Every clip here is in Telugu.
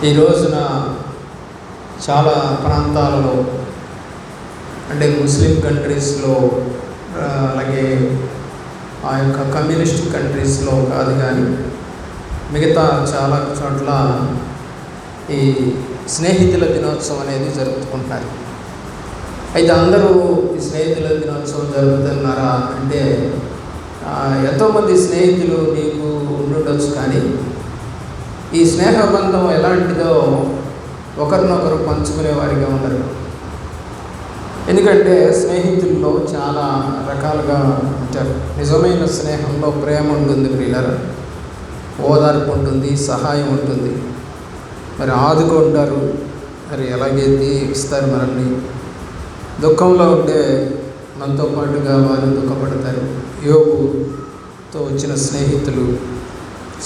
ఈ రోజున చాలా ప్రాంతాలలో అంటే ముస్లిం కంట్రీస్లో అలాగే ఆ యొక్క కమ్యూనిస్ట్ కంట్రీస్లో కాదు కానీ మిగతా చాలా చోట్ల ఈ స్నేహితుల దినోత్సవం అనేది జరుపుకుంటున్నారు. అయితే అందరూ ఈ స్నేహితుల దినోత్సవం జరుపుతున్నారా అంటే ఎంతోమంది స్నేహితులు నీకు ఉండొచ్చు, కానీ ఈ స్నేహబంధం ఎలాంటిదో ఒకరినొకరు పంచుకునే వారిగా ఉండరు. ఎందుకంటే స్నేహితుల్లో చాలా రకాలుగా ఉంటారు. నిజమైన స్నేహంలో ప్రేమ ఉంటుంది ప్రియులారా, ఓదార్పు ఉంటుంది, సహాయం ఉంటుంది, మరి ఆదుకుంటారు, మరి అలాగే దీవిస్తారు మనల్ని. దుఃఖంలో ఉంటే మనతో పాటుగా వారు దుఃఖపడతారు. యోబుతో వచ్చిన స్నేహితులు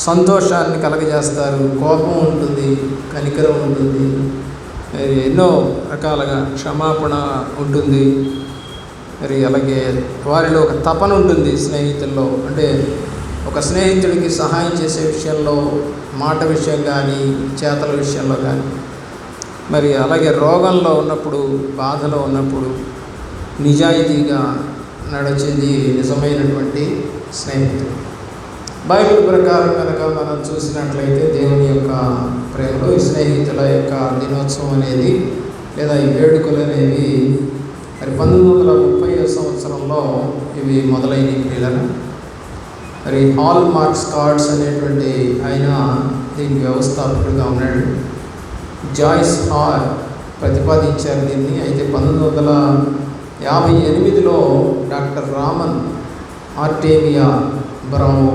సంతోషాన్ని కలగజేస్తారు. కోపం ఉంటుంది, కనికరం ఉంటుంది, మరి ఎన్నో రకాలుగా క్షమాపణ ఉంటుంది. మరి అలాగే వారిలో ఒక తపన ఉంటుంది స్నేహితుల్లో. అంటే ఒక స్నేహితుడికి సహాయం చేసే విషయంలో, మాట విషయం కానీ, చేతల విషయంలో కానీ, మరి అలాగే రోగంలో ఉన్నప్పుడు, బాధలో ఉన్నప్పుడు నిజాయితీగా నడిచేది నిజమైనటువంటి స్నేహితుడు. బైబిల్ ప్రకారం కనుక మనం చూసినట్లయితే దేవుని యొక్క ప్రేమలో ఈ స్నేహితుల యొక్క దినోత్సవం అనేది లేదా ఈ వేడుకలు అనేవి మరి 1930 సంవత్సరంలో ఇవి మొదలైనవి పిల్లలు. మరి హాల్ మార్క్స్ కార్డ్స్ అనేటువంటి ఆయన దీనికి వ్యవస్థాపకుడిగా ఉన్నాడు. జాయిస్ హార్ ప్రతిపాదించారు దీన్ని. అయితే 1958లో డాక్టర్ రామన్ ఆర్టేమియా బ్రౌన్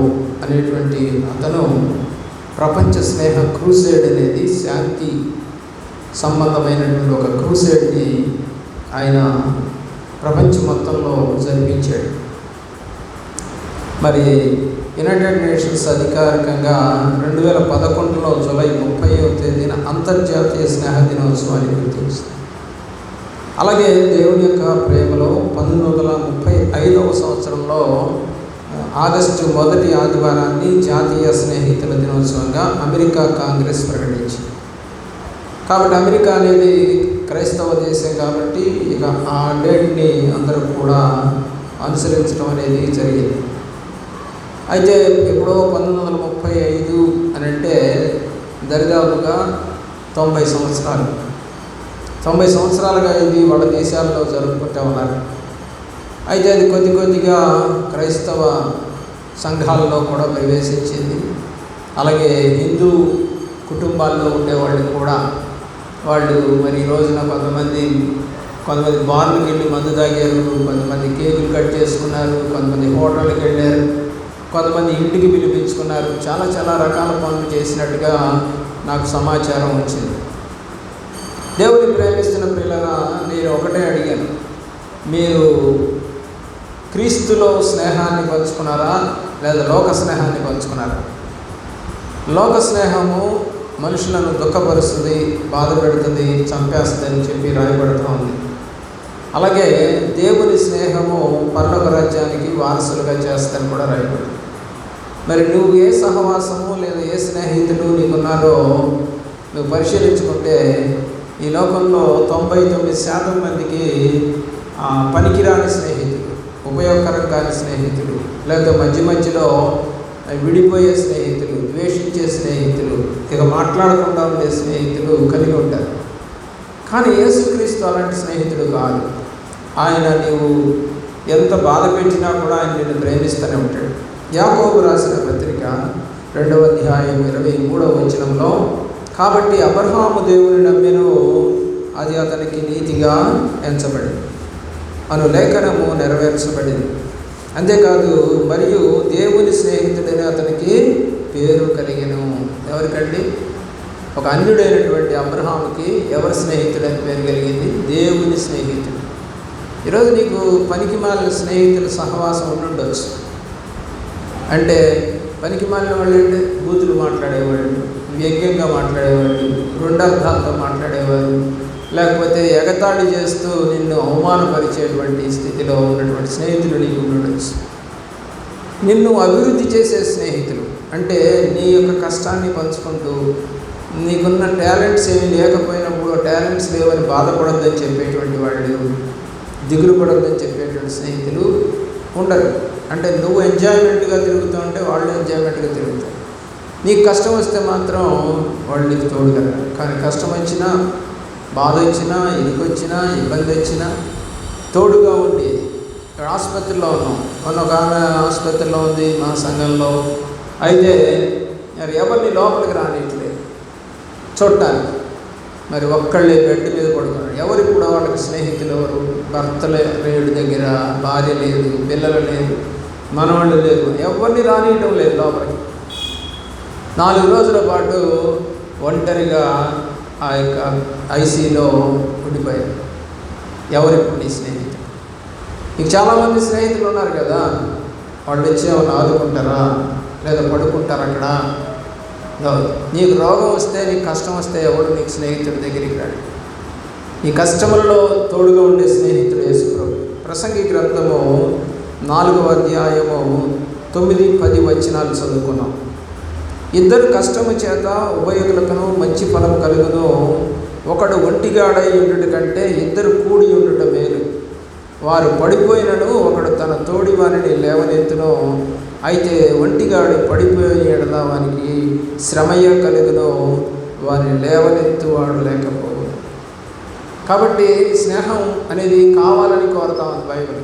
అనేటువంటి అతను ప్రపంచ స్నేహ క్రూసేడ్ అనేది శాంతి సంబంధమైనటువంటి ఒక క్రూసేడ్ని ఆయన ప్రపంచం మొత్తంలో జరిపించాడు. మరి యునైటెడ్ నేషన్స్ అధికారికంగా 2011లో జూలై 30వ తేదీన అంతర్జాతీయ స్నేహ దినోత్సవాన్ని గుర్తించింది. అలాగే దేవుని యొక్క ప్రేమలో 1935వ సంవత్సరంలో ఆగస్టు 1వ ఆదివారాన్ని జాతీయ స్నేహితుల దినోత్సవంగా అమెరికా కాంగ్రెస్ ప్రకటించింది. కాబట్టి అమెరికా అనేది క్రైస్తవ దేశం కాబట్టి ఇక ఆ డేట్ని అందరూ కూడా అనుసరించడం అనేది జరిగింది. అయితే ఎప్పుడో 1935 అని అంటే దరిదాపుగా 90 సంవత్సరాలుగా ఇది వాళ్ళ దేశాల్లో జరుపుకుంటూ ఉన్నారు. అయితే అది కొద్దిగా క్రైస్తవ సంఘాలలో కూడా ప్రవేశించింది. అలాగే హిందూ కుటుంబాల్లో ఉండేవాళ్ళు కూడా వాళ్ళు మరి ఈ రోజున కొంతమంది బార్లకు వెళ్ళి మందు తాగారు, కొంతమంది కేకులు కట్ చేసుకున్నారు, కొంతమంది హోటళ్ళకి వెళ్ళారు, కొంతమంది ఇంటికి పిలిపించుకున్నారు. చాలా రకాల పనులు చేసినట్టుగా నాకు సమాచారం వచ్చింది. దేవుని ప్రేమిస్తున్న పిల్లగా నేను ఒకటే అడిగాను, మీరు క్రీస్తులో స్నేహాన్ని పంచుకున్నారా లేదా లోక స్నేహాన్ని పంచుకున్నారా? లోక స్నేహము మనుషులను దుఃఖపరుస్తుంది, బాధ పెడుతుంది, చంపేస్తుంది అని చెప్పి రాయబడుతూ ఉంది. అలాగే దేవుని స్నేహము పరలోక రాజ్యానికి వారసులుగా చేస్తారని కూడా రాయబడుతుంది. మరి నువ్వు ఏ సహవాసము లేదా ఏ స్నేహితులు నీకున్నారో నువ్వు పరిశీలించుకుంటే ఈ లోకంలో 99% మందికి పనికిరాని స్నేహితులు, ఉపయోగకరం కాని స్నేహితులు, లేదా మధ్యలో విడిపోయే స్నేహితులు, ద్వేషించే స్నేహితులు, ఇక మాట్లాడకుండా ఉండే స్నేహితులు కలిగి ఉంటారు. కానీ యేసుక్రీస్తు అలాంటి స్నేహితుడు కాదు. ఆయన నీవు ఎంత బాధ పెట్టినా కూడా ఆయన నిన్ను ప్రేమిస్తూనే ఉంటాడు. యాకోబు రాసిన పత్రిక 2వ అధ్యాయం 23వ వచనంలో, కాబట్టి అబ్రహాము దేవుని నమ్మెను, అది అతనికి నీతిగా ఎంచబడింది అను లేఖనము నెరవేర్చబడింది. అంతేకాదు మరియు దేవుని స్నేహితుడని అతనికి పేరు కలిగెను. ఎవరికండి? ఒక అన్యుడైనటువంటి అబ్రహాముకి ఎవరి స్నేహితుడని పేరు కలిగింది? దేవుని స్నేహితుడు. ఈరోజు నీకు పనికిమాలిన స్నేహితుల సహవాసం ఉండుండొచ్చు. అంటే పనికిమాలిన వాళ్ళు అంటే బూతులు మాట్లాడేవాళ్ళు, వ్యంగ్యంగా మాట్లాడేవాళ్ళు, రెండర్థాలతో మాట్లాడేవారు, లేకపోతే ఎగతాళి చేస్తూ నిన్ను అవమానపరిచేటువంటి స్థితిలో ఉన్నటువంటి స్నేహితులు నీకు ఉండొచ్చు. నిన్ను అభివృద్ధి చేసే స్నేహితులు అంటే నీ యొక్క కష్టాన్ని పంచుకుంటూ నీకున్న టాలెంట్స్ ఏమి లేకపోయినప్పుడు టాలెంట్స్ లేవని బాధపడొద్దని చెప్పేటువంటి వాళ్ళు, దిగులు పడొద్దని చెప్పేటువంటి స్నేహితులు ఉండరు. అంటే నువ్వు ఎంజాయ్మెంట్గా తిరుగుతూ ఉంటే వాళ్ళు ఎంజాయ్మెంట్గా తిరుగుతారు. నీకు కష్టం వస్తే మాత్రం వాళ్ళు నీకు తోడుగలరు. కానీ కష్టం వచ్చినా, బాధ వచ్చినా, ఇరుకొచ్చినా, ఇబ్బంది వచ్చినా తోడుగా ఉండి. ఇక్కడ ఆసుపత్రిలో ఉన్నాం, ఒక ఆమె ఆసుపత్రిలో ఉంది మా సంఘంలో. అయితే మరి ఎవరిని లోపలికి రానిట్లేదు చూడటానికి. మరి ఒక్కళ్ళే బెడ్ మీద పడుకున్నాడు. ఎవరు కూడా వాళ్ళకి స్నేహితులు ఎవరు? భర్త లేడు దగ్గర, భార్య లేదు, పిల్లలు లేరు, మనవాళ్ళు లేరు, ఎవరిని రానియటం లేదు లోపలికి. 4 రోజుల పాటు ఒంటరిగా ఆ యొక్క ఐసీలో ఉండిపోయారు. ఎవరిప్పుడు నీ స్నేహితులు? నీకు చాలామంది స్నేహితులు ఉన్నారు కదా, వాళ్ళు వచ్చి ఏమైనా ఆదుకుంటారా లేదా పడుకుంటారు అక్కడ? నీకు రోగం వస్తే, నీకు కష్టం వస్తే ఎవడు నీకు స్నేహితుడి దగ్గరికి రాడు. నీ కష్టములలో తోడుగా ఉండే స్నేహితుడు యేసుప్రభు. ప్రసంగి గ్రంథము 4వ అధ్యాయము 9-10 వచనాలు చదువుకున్నాం. ఇద్దరు కష్టము చేత ఉభయులకును మంచి ఫలం కలుగును. ఒకడు ఒంటిగాడై ఉండుట కంటే ఇద్దరు కూడి ఉండుట మేలు. వారు పడిపోయినను ఒకడు తన తోడి వారిని లేవనెత్తును. అయితే ఒంటిగాడు పడిపోయిన ఎడల వానికి శ్రమయ్య కలుగును, వారిని లేవనెత్తువాడు లేకపోవు. కాబట్టి స్నేహం అనేది కావాలని కోరుతా ఉంది బైబిల్.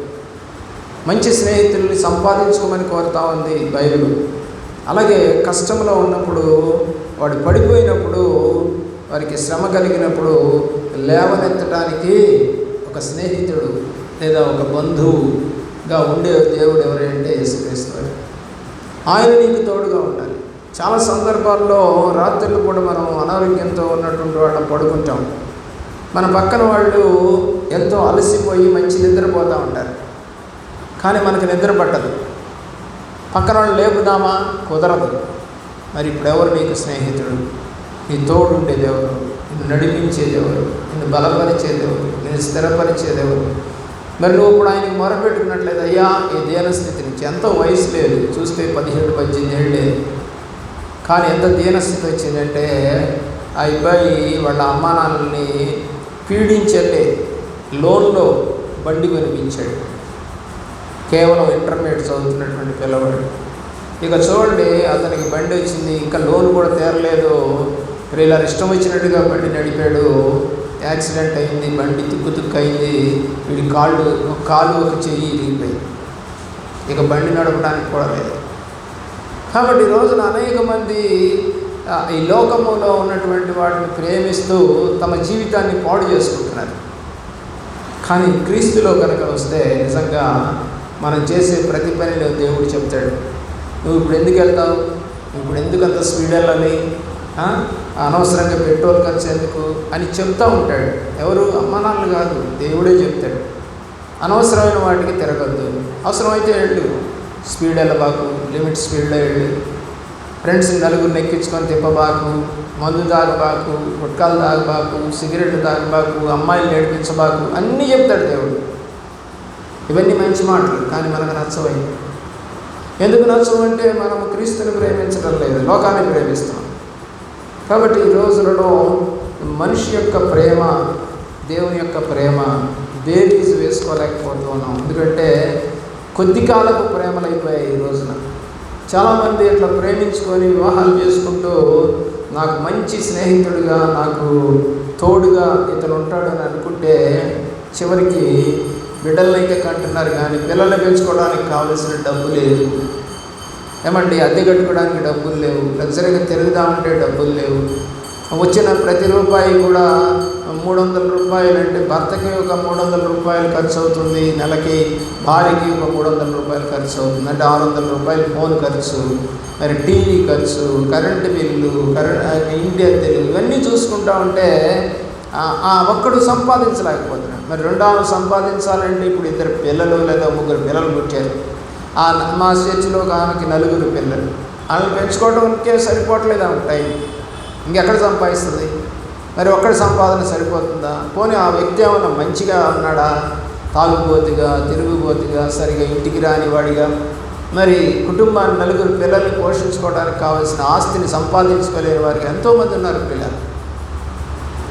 మంచి స్నేహితుల్ని సంపాదించుకోమని కోరుతా ఉంది బైబిల్. అలాగే కష్టంలో ఉన్నప్పుడు, వాడు పడిపోయినప్పుడు, వారికి శ్రమ కలిగినప్పుడు లేవనెత్తడానికి ఒక స్నేహితుడు లేదా ఒక బంధువుగా ఉండే దేవుడు ఎవరంటే యేసుక్రీస్తు. ఆయన నీకు తోడుగా ఉండాలి. చాలా సందర్భాల్లో రాత్రులు కూడా మనం అనారోగ్యంతో ఉన్నటువంటి వాళ్ళని పడుకుంటాం. మన పక్కన వాళ్ళు ఎంతో అలసిపోయి మంచి నిద్రపోతూ ఉంటారు, కానీ మనకు నిద్ర పట్టదు. పక్కన వాళ్ళు లేపుదామా? కుదరదు. మరి ఇప్పుడు ఎవరు నీకు స్నేహితుడు? నీ తోడు ఉండేదెవరు? నిన్ను నడిపించేదెవరు? నిన్ను బలపరిచేదెవరు? నిన్ను స్థిరపరిచేదెవరు? మరి నువ్వు ఇప్పుడు ఆయనకు మొరపెట్టుకున్నట్లేదు, అయ్యా ఈ దీనస్థితి నుంచి. ఎంతో వయసు లేదు, చూస్తే 17-18 ఏళ్ళే, కానీ ఎంత దీనస్థితి వచ్చిందంటే ఆ అబ్బాయి వాళ్ళ అమ్మా నాన్నల్ని పీడించే లోన్లో బండి కొనిపించాడు. కేవలం ఇంటర్మీడియట్ చదువుతున్నటువంటి పిల్లవాడు. ఇక చూడండి, అతనికి బండి వచ్చింది, ఇంకా లోన్ కూడా తీరలేదు. ఇలా ఇష్టం వచ్చినట్టుగా బండి నడిపాడు. యాక్సిడెంట్ అయింది, బండి తుక్కు అయింది. వీడి కాలు ఒక చెయ్యి ఇరిగిపోయింది. ఇక బండి నడపడానికి కూడా లేదు. కాబట్టి ఈ రోజున అనేక మంది ఈ లోకములో ఉన్నటువంటి వాటిని ప్రేమిస్తూ తమ జీవితాన్ని పాడు చేసుకుంటున్నారు. కానీ క్రీస్తులో కనుక వస్తే నిజంగా మనం చేసే ప్రతి పనిలో దేవుడు చెప్తాడు, నువ్వు ఇప్పుడు ఎందుకు వెళ్తావు, నువ్వు ఇప్పుడు ఎందుకు అంత స్పీడ్ వెళ్ళాలి, అనవసరంగా పెట్రోల్ ఖర్చు ఎందుకు అని చెప్తూ ఉంటాడు. ఎవరు? అమ్మానాన్నలు కాదు, దేవుడే చెప్తాడు. అనవసరమైన వాటికి తిరగద్దు, అవసరమైతే వెళ్ళు, స్పీడ్ వెళ్ళబాకు, లిమిట్ స్పీడ్లో వెళ్ళు, ఫ్రెండ్స్ని నలుగురిని ఎక్కించుకొని తిప్పబాకు, మందు తాగబాకు, గుట్కాలు తాగబాకు, సిగరెట్లు తాగబాకు, అమ్మాయిలు నేర్పించబాకు, అన్నీ చెప్తాడు దేవుడు. ఇవన్నీ మంచి మాటలు, కానీ మనకు నచ్చవై. ఎందుకు నచ్చవు అంటే మనం క్రీస్తుని ప్రేమించడం లేదు, లోకాన్ని ప్రేమిస్తున్నాం. కాబట్టి ఈ రోజులలో మనిషి యొక్క ప్రేమ, దేవుని యొక్క ప్రేమ బేరీజ్ వేసుకోలేకపోతూ ఉన్నాం. ఎందుకంటే కొద్ది కాలపు ప్రేమలు అయిపోయాయి ఈ రోజున. చాలామంది ఇట్లా ప్రేమించుకొని వివాహాలు చేసుకుంటూ నాకు మంచి స్నేహితుడిగా, నాకు తోడుగా ఇతను ఉంటాడని అనుకుంటే చివరికి బిడ్డలనైతే కంటున్నారు, కానీ పిల్లల్ని పెంచుకోవడానికి కావలసిన డబ్బు లేదు. ఏమండి, అద్దె కట్టుకోవడానికి డబ్బులు లేవు, లగ్జరీగా తిరుగుదామంటే డబ్బులు లేవు. వచ్చిన ప్రతి రూపాయి కూడా 300 రూపాయలు అంటే భర్తకి ఒక 300 రూపాయలు ఖర్చు అవుతుంది నెలకి, భార్యకి ఒక 300 రూపాయలు ఖర్చు అవుతుంది. అంటే 600 రూపాయలు ఫోన్ ఖర్చు, మరి టీవీ ఖర్చు, కరెంటు బిల్లు, ఇంటి అద్దెలు, ఇవన్నీ చూసుకుంటా ఉంటే ఒక్కడు సంపాదించలేకపోతున్నాడు. మరి రెండో సంపాదించాలంటే ఇప్పుడు 2 పిల్లలు లేదా 3 పిల్లలు పుట్టారు. మా చర్చిలో ఆమెకి 4 పిల్లలు. ఆమె పెంచుకోవడానికే సరిపోవట్లేదు ఆమె టైం. ఇంకెక్కడ సంపాదిస్తుంది? మరి ఒక్కడి సంపాదన సరిపోతుందా? పోనీ ఆ వ్యక్తి ఏమన్నా మంచిగా ఉన్నాడా? తాగుబోతుగా, తిరుగుబోతుగా, సరిగా ఇంటికి రానివాడిగా, మరి కుటుంబాన్ని నలుగురు పిల్లల్ని పోషించుకోవడానికి కావాల్సిన ఆస్తిని సంపాదించుకోలేని వారికి ఎంతోమంది ఉన్నారు పిల్లలు.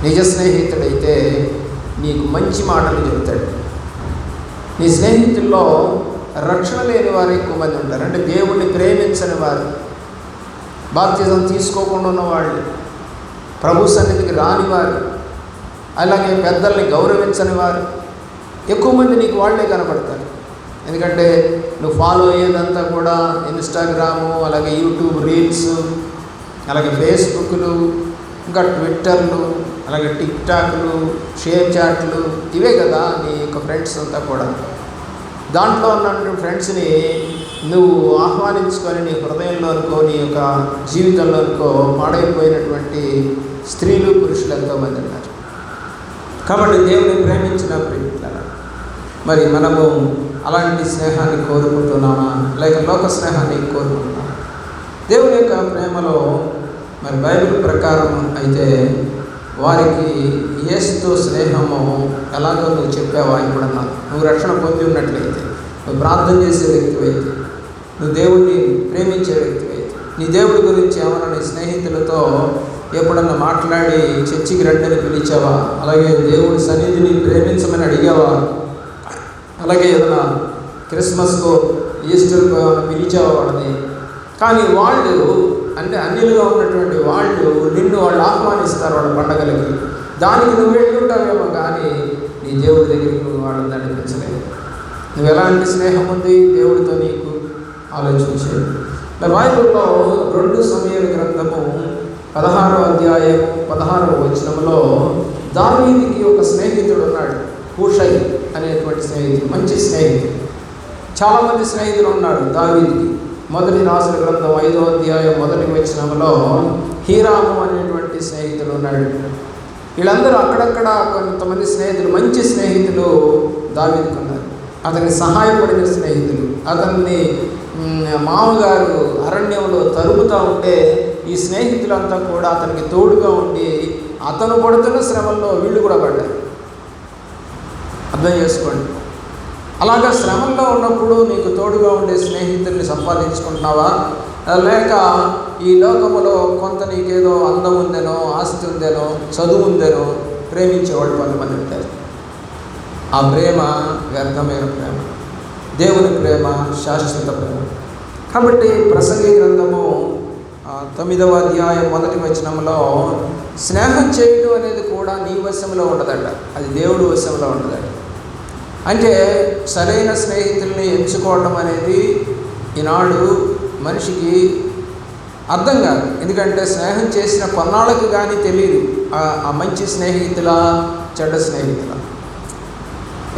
నిజ స్నేహితుడైతే నీకు మంచి మాటలు చెబుతాడు. నీ స్నేహితుల్లో రక్షణ లేని వారు ఎక్కువ మంది ఉంటారు. అంటే దేవుణ్ణి ప్రేమించని వారు, బాప్తిజం తీసుకోకుండా ఉన్నవాళ్ళు, ప్రభు సన్నిధికి రాని వారు, అలాగే పెద్దల్ని గౌరవించని వారు ఎక్కువ మంది నీకు వాళ్ళే కనపడతారు. ఎందుకంటే నువ్వు ఫాలో అయ్యేదంతా కూడా ఇన్స్టాగ్రాము, అలాగే యూట్యూబ్ రీల్స్, అలాగే ఫేస్బుక్లు, ఇంకా ట్విట్టర్లు, అలాగే టిక్టాక్లు, షేర్ చాట్లు, ఇవే కదా నీ యొక్క ఫ్రెండ్స్ అంతా కూడా. దాంట్లో ఉన్నటువంటి ఫ్రెండ్స్ని నువ్వు ఆహ్వానించుకొని నీ హృదయంలో అనుకో, నీ యొక్క జీవితంలో అనుకో పాడైపోయినటువంటి స్త్రీలు, పురుషులు ఎంతోమంది ఉన్నారు. కాబట్టి దేవుని ప్రేమించిన ప్రేమికులారా, మరి మనము అలాంటి స్నేహాన్ని కోరుకుంటున్నామా, లేక లోక స్నేహాన్ని కోరుకుంటున్నామా? దేవుని యొక్క ప్రేమలో మరి బైబిల్ ప్రకారం అయితే వారికి యేసుతో స్నేహము ఎలాగో నువ్వు చెప్పావా? ఇప్పుడన్నా నువ్వు రక్షణ పొంది ఉన్నట్లయితే, నువ్వు ప్రార్థన చేసే వ్యక్తివైతే, నువ్వు దేవుడిని ప్రేమించే వ్యక్తివైతే, నీ దేవుడి గురించి ఏమన్నా నీ స్నేహితులతో ఎప్పుడన్నా మాట్లాడి చర్చికి రండిని పిలిచావా? అలాగే దేవుడి సన్నిధిని ప్రేమించమని అడిగావా? అలాగే ఏదైనా క్రిస్మస్కో ఈస్టర్కో పిలిచావా వాళ్ళని? కానీ వాళ్ళు అంటే అన్యులుగా ఉన్నటువంటి వాళ్ళు వాళ్ళు ఆహ్వానిస్తారు వాళ్ళ పండగలకి. దానికి నువ్వు వెళ్ళుంటావేమో కానీ నీ దేవుడి దగ్గరికి నువ్వు వాళ్ళని నడిపించలేదు. నువ్వు ఎలాంటి స్నేహం ఉంది దేవుడితో నీకు ఆలోచించే. బైబిల్లో 2 సమూయేలు గ్రంథము 16వ అధ్యాయము 16వ వచనంలో దావీదుకి ఒక స్నేహితుడు ఉన్నాడు, హూషై అనేటువంటి స్నేహితుడు, మంచి స్నేహితుడు. చాలామంది స్నేహితులు ఉన్నారు దావీదుకి. మొదటి రాజుల గ్రంథం 5వ అధ్యాయం 1వ వచనంలో హీరాము అనేటువంటి స్నేహితుడు ఉన్నాడు. వీళ్ళందరూ అక్కడక్కడ కొంతమంది స్నేహితులు, మంచి స్నేహితులు దావీదుకు ఉన్నారు. అతనికి సహాయపడిన స్నేహితులు. అతన్ని మామగారు అరణ్యంలో తరుముతూ ఉంటే ఈ స్నేహితులంతా కూడా అతనికి తోడుగా ఉండి అతను పడుతున్న శ్రమల్లో వీళ్ళు కూడా పడ్డారు. అర్థం చేసుకోండి. అలాగా శ్రమల్లో ఉన్నప్పుడు నీకు తోడుగా ఉండే స్నేహితుల్ని సంపాదించుకుంటున్నావా? లేక ఈ లోకములో కొంత నీకేదో అందం ఉందేనో, ఆస్తి ఉందేనో, చదువు ఉందేనో ప్రేమించేవాళ్ళు కొంతమంది ఉంటారు. ఆ ప్రేమ వ్యర్థమైన ప్రేమ. దేవుని ప్రేమ శాశ్వత ప్రేమ. కాబట్టి ప్రసంగి గ్రంథము 9వ అధ్యాయం 1వ వచనంలో స్నేహం చేయడం అనేది కూడా నీ వశంలో ఉండదట, అది దేవుడి వశంలో ఉండదట. అంటే సరైన స్నేహితుల్ని ఎంచుకోవడం అనేది ఈనాడు మనిషికి అర్థం కాదు. ఎందుకంటే స్నేహం చేసిన కొన్నాళ్ళకు కానీ తెలియదు ఆ మంచి స్నేహితుల, చెడ్డ స్నేహితుల.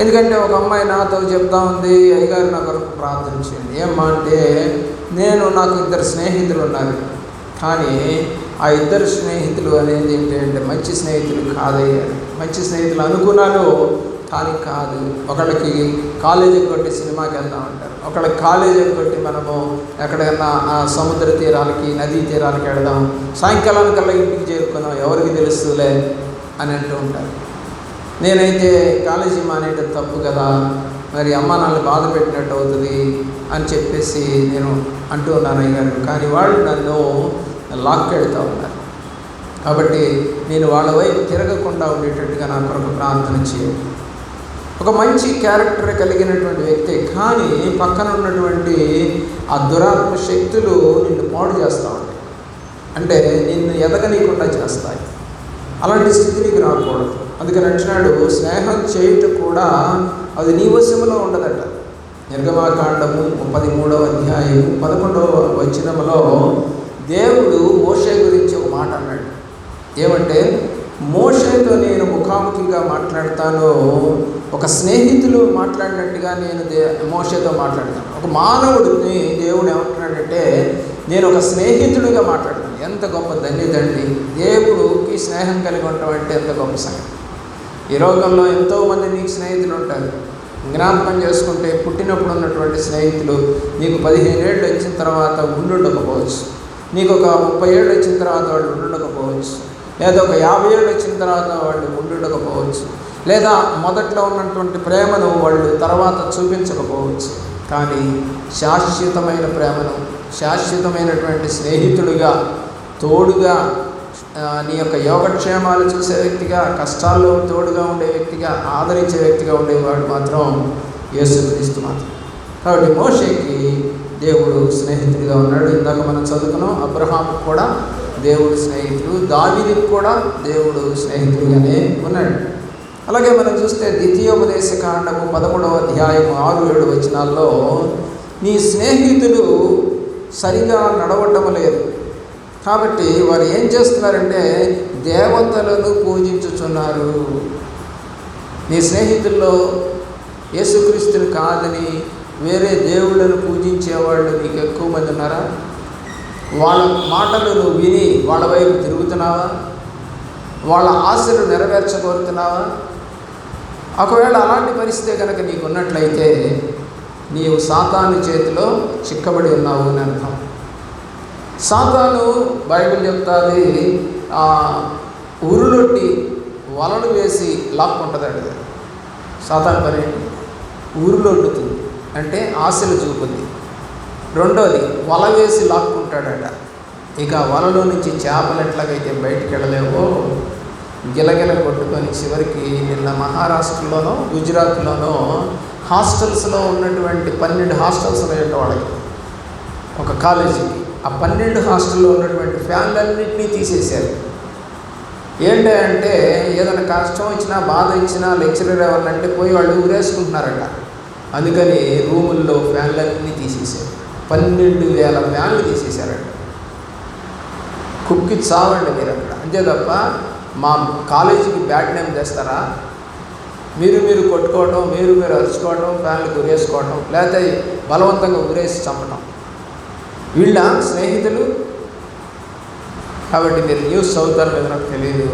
ఎందుకంటే ఒక అమ్మాయి నాతో చెప్తా ఉంది, అయ్యగారు నా కొరకు ప్రార్థన చేయండి. ఏమ్మా అంటే, నాకు 2 స్నేహితులు ఉన్నారు, కానీ ఆ 2 స్నేహితులు అనేది ఏంటంటే మంచి స్నేహితులు కాదయ్యా. మంచి స్నేహితులు అనుకున్నాను కానీ కాదు. ఒకళ్ళకి కాలేజీకి కొట్టి సినిమాకి వెళ్దాం అంటారు, ఒకళ్ళకి కాలేజీకి కొట్టి మనము ఎక్కడైనా సముద్ర తీరాలకి, నదీ తీరాలకి వెళదాం, సాయంకాలానికల్లా ఇంటికి చేరుకున్నాం, ఎవరికి తెలుస్తుందిలే అని అంటూ ఉంటారు. నేనైతే కాలేజీ మానేయడం తప్పు కదా, మరి అమ్మ నాన్నని బాధ పెట్టినట్టు అవుతుంది అని చెప్పేసి నేను అంటూ ఉన్నాను అయ్యారు. కానీ వాళ్ళు నన్ను లాక్కెళ్తూ ఉన్నారు. కాబట్టి నేను వాళ్ళ వైపు తిరగకుండా ఉండేటట్టుగా నా కొరకు ప్రార్థన చేయాలి. ఒక మంచి క్యారెక్టర్ కలిగినటువంటి వ్యక్తి, కానీ పక్కన ఉన్నటువంటి ఆ దురాత్మ శక్తులు నిన్ను పాడు చేస్తూ ఉంటాయి, అంటే నిన్ను ఎదగనీయకుండా చేస్తాయి. అలాంటి స్థితి నీకు రాకూడదు. అందుకని అంటున్నాడు, స్నేహం చేయటం కూడా అది నీ వశంలో ఉండదట. నిర్గమాకాండము 13వ అధ్యాయం 11వ వచనంలో దేవుడు మోషే గురించి ఒక మాట అన్నాడు. ఏమంటే, మోషేతో నేను ముఖాముఖిగా మాట్లాడతాను, ఒక స్నేహితులు మాట్లాడినట్టుగా నేను మోషేతో మాట్లాడతాను. ఒక మానవుడిని దేవుడు ఏమంటున్నాడంటే, నేను ఒక స్నేహితుడిగా మాట్లాడతాను. ఎంత గొప్ప ధన్యతండి దేవుడికి స్నేహం కలిగి ఉండటం అంటే ఎంత గొప్ప సంగతి. ఈ లోకంలో ఎంతోమంది నీకు స్నేహితులు ఉంటారు. జ్ఞాపకం చేసుకుంటే పుట్టినప్పుడు ఉన్నటువంటి స్నేహితులు నీకు 15 ఏళ్ళు వచ్చిన తర్వాత ఉండుండకపోవచ్చు, నీకు ఒక 30 ఏళ్ళు వచ్చిన తర్వాత వాళ్ళు ఉండుండకపోవచ్చు, లేదా ఒక 50 ఏళ్ళు వచ్చిన తర్వాత వాళ్ళు ఉండుండకపోవచ్చు, లేదా మొదట్లో ఉన్నటువంటి ప్రేమను వాళ్ళు తర్వాత చూపించకపోవచ్చు. కానీ శాశ్వతమైన ప్రేమను, శాశ్వతమైనటువంటి స్నేహితుడిగా, తోడుగా, నీ యొక్క యోగక్షేమాలు చూసే వ్యక్తిగా, కష్టాల్లో తోడుగా ఉండే వ్యక్తిగా, ఆదరించే వ్యక్తిగా ఉండేవాడు మాత్రం యేసుక్రీస్తు మాత్రం. కాబట్టి మోషేకి దేవుడు స్నేహితుడిగా ఉన్నాడు. ఇందాక మనం చదువుకున్నాం, అబ్రహాముకు కూడా దేవుడు స్నేహితుడు, దావీదుకు కూడా దేవుడు స్నేహితుడిగానే ఉన్నాడు. అలాగే మనం చూస్తే ద్వితీయోపదేశ కాండము 13వ అధ్యాయము 6-7 వచనాల్లో నీ స్నేహితులు సరిగా నడవటం లేదు, కాబట్టి వారు ఏం చేస్తున్నారంటే దేవతలను పూజించుచున్నారు. నీ స్నేహితుల్లో యేసుక్రీస్తుని కాదని వేరే దేవుళ్ళను పూజించేవాళ్ళు నీకు ఎక్కువ మంది ఉన్నారా? వాళ్ళ మాటలు నువ్వు విని వాళ్ళ వైపు తిరుగుతున్నావా? వాళ్ళ ఆశలు నెరవేర్చగోరుతున్నావా? ఒకవేళ అలాంటి పరిస్థితి కనుక నీకు ఉన్నట్లయితే నీవు సాతాను చేతిలో చిక్కబడి ఉన్నావు అని అర్థం. సాతాను బైబిల్ చెప్తాది ఉరులొట్టి వలలు వేసి లాక్కుంటుందండి. సాతాను పని ఉరులొడ్డుతుంది అంటే ఆశలు చూపుద్ది. రెండోది వల వేసి లాక్కుంటాడట. ఇక వలలో నుంచి చేపలు ఎట్లాగైతే బయటికి వెళ్ళలేవో గిలగిల కొట్టుకొని చివరికి నిన్న మహారాష్ట్రలోనో గుజరాత్లోనో హాస్టల్స్లో ఉన్నటువంటి 12 హాస్టల్స్ ఉన్నాయంట వాళ్ళకి, ఒక కాలేజీకి. ఆ 12 హాస్టల్లో ఉన్నటువంటి ఫ్యాన్లన్నింటినీ తీసేశారు. ఏంటంటే ఏదైనా కష్టం వచ్చినా, బాధ ఇచ్చినా లెక్చరర్ ఎవరినంటే పోయి వాళ్ళు ఊరేసుకుంటున్నారట. అందుకని రూముల్లో ఫ్యాన్లన్నీ తీసేశారు. 12,000 ఫ్యాన్లు తీసేశారట. కుక్కి చావండి మీరు అక్కడ. అంతే తప్ప మా కాలేజీకి బ్యాడ్ నేమ్ తెస్తారా? మీరు కొట్టుకోవడం, మీరు అరుచుకోవడం, ఫ్యాన్లకు ఉరేసుకోవడం, లేకపోతే బలవంతంగా ఉరేసి చంపడం, వీళ్ళ స్నేహితులు. కాబట్టి మీరు న్యూస్ చదువుతారు కదా, నాకు తెలియదు.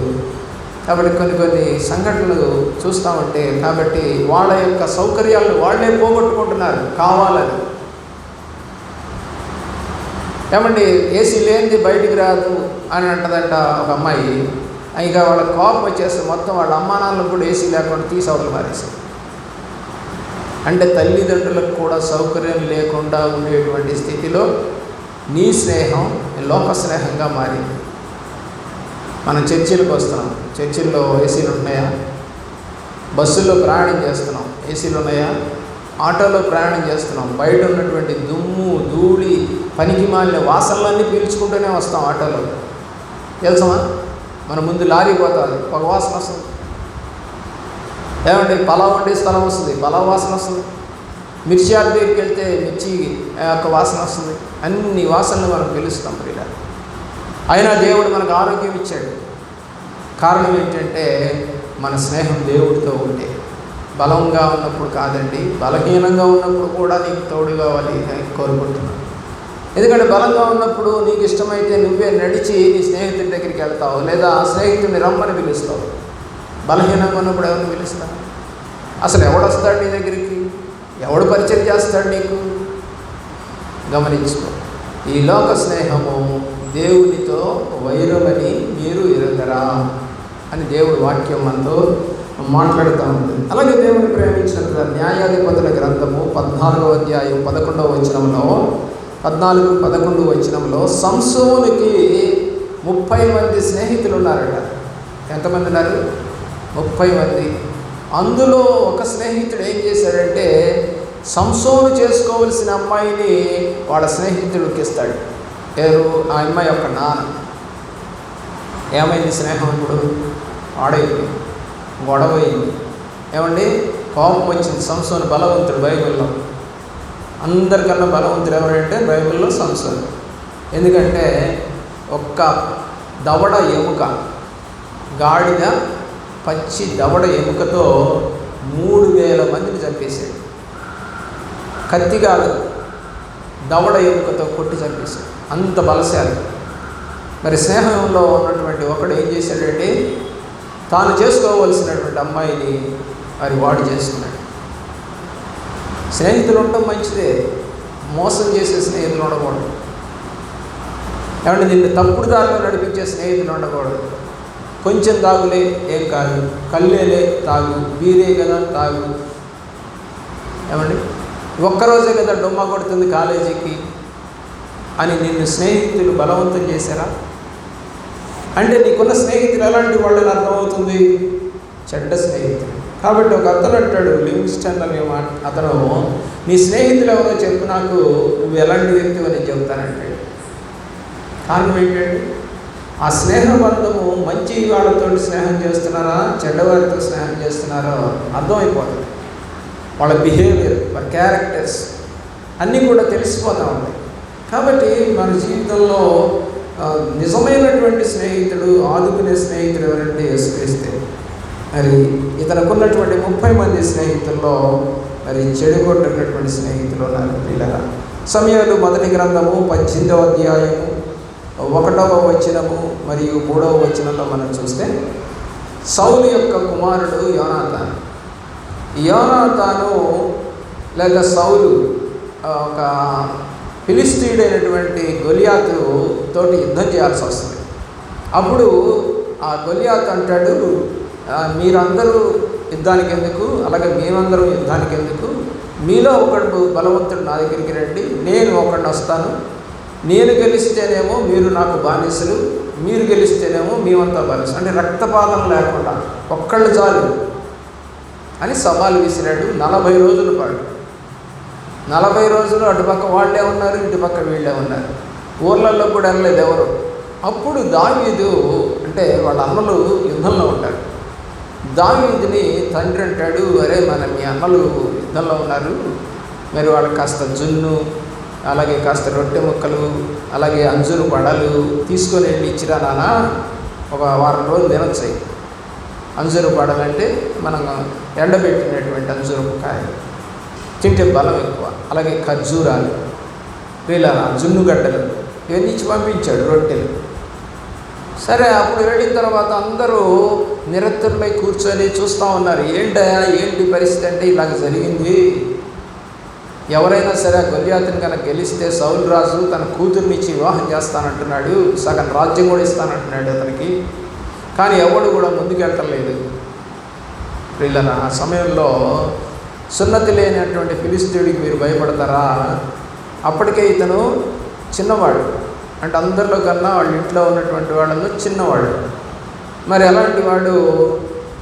కాబట్టి కొన్ని సంఘటనలు చూస్తూ ఉంటే, కాబట్టి వాళ్ళ యొక్క సౌకర్యాలను వాళ్ళే పోగొట్టుకుంటున్నారు కావాలని. ఏమండి ఏసీ లేనిది బయటికి రాదు అని అంటదంట ఒక అమ్మాయి. ఇక వాళ్ళ కోపం వచ్చేస్తే మొత్తం వాళ్ళ అమ్మానాన్నలకు కూడా ఏసీ లేకుండా తీసవలు మారేశారు. అంటే తల్లిదండ్రులకు కూడా సౌకర్యం లేకుండా ఉండేటువంటి స్థితిలో నీ స్నేహం లోక స్నేహంగా మారింది. మనం చర్చిలకు వస్తున్నాం, చర్చిల్లో ఏసీలు ఉన్నాయా? బస్సుల్లో ప్రయాణం చేస్తున్నాం, ఏసీలు ఉన్నాయా? ఆటోలో ప్రయాణం చేస్తున్నాం, బయట ఉన్నటువంటి దుమ్ము, ధూళి, పనికి మాలిన వాసనలన్నీ పీల్చుకుంటూనే వస్తాం ఆటోలో. తెలుసమా? మన ముందు లారీ పోతుంది, పొగ వాసన వస్తుంది. ఏమంటే పలావ్ వండే స్థలం వస్తుంది, పలావ్ వాసన వస్తుంది. మిర్చి ఆట దగ్గరికి వెళ్తే మిర్చి యొక్క వాసన వస్తుంది. అన్ని వాసనలు మనం పిలుస్తాం ప్రియుల. అయినా దేవుడు మనకు ఆరోగ్యం ఇచ్చాడు. కారణం ఏంటంటే మన స్నేహం దేవుడితో ఉంటే. బలంగా ఉన్నప్పుడు కాదండి, బలహీనంగా ఉన్నప్పుడు కూడా నీకు తోడు కావాలి అని కోరుకుంటున్నాను. ఎందుకంటే బలంగా ఉన్నప్పుడు నీకు ఇష్టమైతే నువ్వే నడిచి నీ స్నేహితుడి దగ్గరికి వెళ్తావు, లేదా ఆ స్నేహితుడిని రమ్మని పిలుస్తావు. బలహీనంగా ఉన్నప్పుడు ఎవరిని పిలుస్తావు? అసలు ఎవడొస్తాడు నీ దగ్గరికి? ఎవడు పరిచయం చేస్తాడు నీకు? గమనించుకో. ఈ లోక స్నేహము దేవునితో వైరమని మీరు ఎరుగరా అని దేవుడు వాక్యం మనతో మాట్లాడుతూ ఉంటుంది. అలాగే దేవుని ప్రేమించిన న్యాయాధిపతుల గ్రంథము 14వ అధ్యాయం 11వ వచనంలో 14-11 వచనంలో సంసోనుకి 30 మంది స్నేహితులు ఉన్నారట. ఎంతమంది ఉన్నారు? 30 మంది. అందులో ఒక స్నేహితుడు ఏం చేశాడంటే సంసోను చేసుకోవలసిన అమ్మాయిని వాళ్ళ స్నేహితుడికి ఇస్తాడు. ఎవరు? ఆ అమ్మాయి యొక్క నాన్న. ఏమైంది స్నేహం? ఇప్పుడు ఆడైంది, గొడవ అయింది. ఏమండి? కోపం వచ్చింది. సంసోను బలవంతుడు. బైబిల్లో అందరికన్నా బలవంతుడు ఎవరంటే బైబిల్లో సంసోను. ఎందుకంటే ఒక్క దవడ ఎముక, గాడిద పచ్చి దవడ ఎముకతో 3000 మందిని చంపేశాడు. కత్తి కాదు, దవడ ఎముకతో కొట్టి చంపేశాడు. అంత బలశాలి. మరి స్నేహంలో ఉన్నటువంటి ఒకడు ఏం చేశాడంటే తాను చేసుకోవలసినటువంటి అమ్మాయిని మరి వాడు చేసుకున్నాడు. స్నేహితులు ఉండటం మంచిదే, మోసం చేసే స్నేహితులు ఉండకూడదు. ఏమంటే నిన్ను తప్పుడు దారిలో నడిపించే స్నేహితులు ఉండకూడదు. కొంచెం తాగులే, ఏం కాదు, కల్లేలే తాగు, వీరే కదా తాగు. ఏమండి? ఒక్కరోజే కదా డొమ్మ కొడుతుంది కాలేజీకి అని నిన్ను స్నేహితులు బలవంతం చేశారా? అంటే నీకున్న స్నేహితులు ఎలాంటి వాళ్ళని అర్థమవుతుంది? చెడ్డ స్నేహితులు. కాబట్టి ఒక అతను అంటాడు, లివింగ్స్టన్ అనే అతను, నీ స్నేహితులు ఎవరో చెప్పు నాకు, నువ్వు ఎలాంటి వ్యక్తి అని చెప్తానంటాడు. కారణం ఏంటంటే ఆ స్నేహ బంధము మంచి వాళ్ళతో స్నేహం చేస్తున్నారా, చెడ్డవారితో స్నేహం చేస్తున్నారో అర్థమైపోతుంది. వాళ్ళ బిహేవియర్, వాళ్ళ క్యారెక్టర్స్ అన్నీ కూడా తెలిసిపోతూ ఉంటాయి. కాబట్టి మన జీవితంలో నిజమైనటువంటి స్నేహితుడు, ఆదుకునే స్నేహితుడు ఎవరంటే యేసుక్రీస్తే. మరి ఇతనుకున్నటువంటి 30 మంది స్నేహితుల్లో మరి చెడుగొట్టినటువంటి స్నేహితులు ఉన్నారు. పిల్లల సమయాలు మొదటి గ్రంథము 18వ అధ్యాయము 1వ వచనము మరియు 3వ వచనంలో మనం చూస్తే, సౌలు యొక్క కుమారుడు యోనాతాను. యోనాతాను లేక సౌలు ఒక ఫిలిస్తీయుడైనటువంటి గొలియాతు తోటి యుద్ధం చేయాల్సి వస్తుంది. అప్పుడు ఆ గొలియాతు అంటాడు, మీరందరూ యుద్ధానికి ఎందుకు, అలాగే మేమందరం యుద్ధానికి ఎందుకు, మీలో ఒకడు బలవంతుడు నా దగ్గరికి రండి, నేను ఒకడిని వస్తాను, నేను గెలిస్తేనేమో మీరు నాకు బానిసలు, మీరు గెలిస్తేనేమో మేమంతా బానిసలు, అంటే రక్తపాతం లేకుండా ఒక్కళ్ళు చాలు అని సవాలు విసిరాడు. 40 రోజుల పాటు. 40 రోజులు అటుపక్క వాళ్ళే ఉన్నారు, ఇటుపక్క వీళ్ళే ఉన్నారు. ఊర్లలో కూడా వెళ్ళలేదు ఎవరు. అప్పుడు దావీదు, అంటే వాళ్ళ అన్నలు యుద్ధంలో ఉంటారు. దావీదుని తండ్రి అంటాడు, అరే మీ అన్నలు యుద్ధంలో ఉన్నారు, మరి వాళ్ళకి కాస్త జున్ను, అలాగే కాస్త రొట్టె ముక్కలు, అలాగే అంజూరు పడలు తీసుకొని వెళ్ళి ఇచ్చిరా నాన్న, ఒక వారం రోజులు తినొచ్చాయి. అంజూరు పడలు అంటే మనం ఎండబెట్టినటువంటి అంజూరు కాయలు, తింటే బలం ఎక్కువ. అలాగే ఖర్జూరాలు, వీళ్ళ జున్నుగడ్డలు ఇవన్నీ ఇచ్చి పంపించాడు, రొట్టెలు. సరే, అప్పుడు వెళ్ళిన తర్వాత అందరూ నిరత్తరులై కూర్చొని చూస్తూ ఉన్నారు. ఏంటి పరిస్థితి అంటే ఇలాగ జరిగింది. ఎవరైనా సరే గొలియాతుని కనుక గెలిస్తే సౌలు రాజు తన కూతుర్నిచ్చి వివాహం చేస్తానంటున్నాడు, సగం రాజ్యం కూడా ఇస్తానంటున్నాడు అతనికి. కానీ ఎవడు కూడా ముందుకెళ్ళలేదు. వీళ్ళ ఆ సమయంలో సున్నతి లేనటువంటి ఫిలిస్తీయుడికి మీరు భయపడతారా? అప్పటికే ఇతను చిన్నవాడు, అంటే అందరిలో కన్నా వాళ్ళ ఇంట్లో ఉన్నటువంటి వాళ్ళలో చిన్నవాడు. మరి అలాంటి వాడు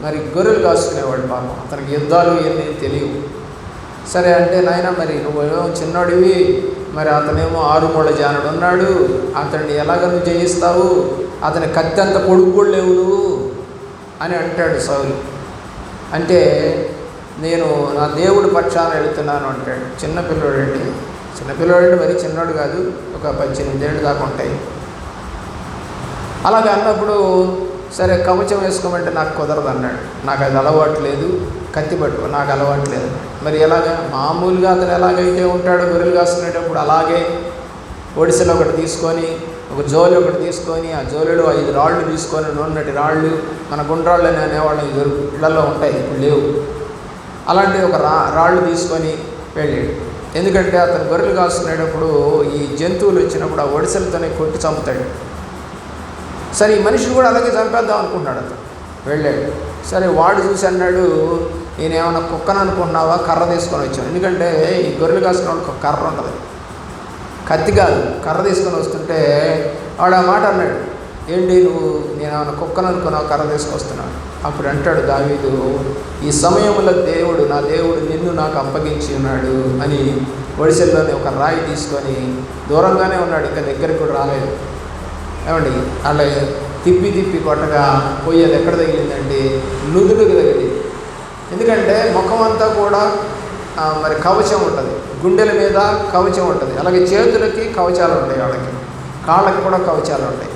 మరి గొర్రెలు కాసుకునేవాడు. పాపం అతనికి యుద్ధాలు ఇవన్నీ తెలియవు. సరే అంటే, నాయన మరి నువ్వేమో చిన్నవాడివి, మరి అతనేమో 6 మూళ్ళ జానుడు ఉన్నాడు, అతన్ని ఎలాగ నువ్వు జయిస్తావు, అతని కత్తి అంత పొడుగు కూడా లేవు నువ్వు అని అంటాడు సౌలు. అంటే నేను నా దేవుడి పక్షాన వెళుతున్నాను అంటాడు. చిన్నపిల్లవాడండి, మరి చిన్నవాడు కాదు, ఒక 18 ఏళ్ళు దాకా ఉంటాయి. అలాగే అన్నప్పుడు సరే కవచం వేసుకోమంటే నాకు కుదరదు అన్నాడు. నాకు అది అలవాటు లేదు, కత్తి పట్టుకో, నాకు అలవాటు లేదు. మరి ఎలాగా? మామూలుగా అతను ఎలాగైతే ఉంటాడో గొర్రెలు కాసుకునేటప్పుడు అలాగే ఒడిసెలు ఒకటి తీసుకొని, ఒక జోలి ఒకటి తీసుకొని, ఆ జోలిలో 5 రాళ్ళు తీసుకొని, నున్నటి రాళ్ళు, మన గుండ్రాళ్ళు అనేవాళ్ళు ఇళ్లలో ఉంటాయి, ఇప్పుడు లేవు. అలాంటి ఒక రాళ్ళు తీసుకొని వెళ్ళాడు. ఎందుకంటే అతను గొర్రెలు కాసుకునేటప్పుడు ఈ జంతువులు వచ్చినప్పుడు ఆ ఒడిసెలతోనే కొట్టి చంపుతాడు. సరే, ఈ మనిషిని కూడా అలాగే చంపేద్దాం అనుకుంటున్నాడు అతను. వెళ్ళాడు. సరే, వాడు చూసి అన్నాడు, నేనేమన్నా కుక్కను అనుకుంటున్నావా, కర్ర తీసుకొని వచ్చాను. ఎందుకంటే ఈ గొర్రెలు కాసుకునే వాళ్ళకి ఒక కర్ర ఉంటుంది, కత్తి కాదు, కర్ర తీసుకొని వస్తుంటే వాడు ఆ మాట అన్నాడు, ఏంటి నువ్వు నేనేమన్నా కుక్కను అనుకున్నావు, కర్ర తీసుకొస్తున్నాను. అప్పుడు అంటాడు దావీదు, ఈ సమయంలో నా దేవుడు నిన్ను నాకు అప్పగించి ఉన్నాడు అని ఒడిసెల్లోనే ఒక రాయి తీసుకొని దూరంగానే ఉన్నాడు, ఇంకా దగ్గరికి కూడా రాలేదు. ఏమండి, అలా తిప్పి కొట్టగా పోయి అది ఎక్కడ తగిలిందంటే నుదుటికి తగిలింది. ఎందుకంటే ముఖం అంతా కూడా మరి కవచం ఉంటుంది, గుండెల మీద కవచం ఉంటుంది, అలాగే చేతులకి కవచాలు ఉంటాయి, వాళ్ళకి కాళ్ళకి కూడా కవచాలు ఉంటాయి,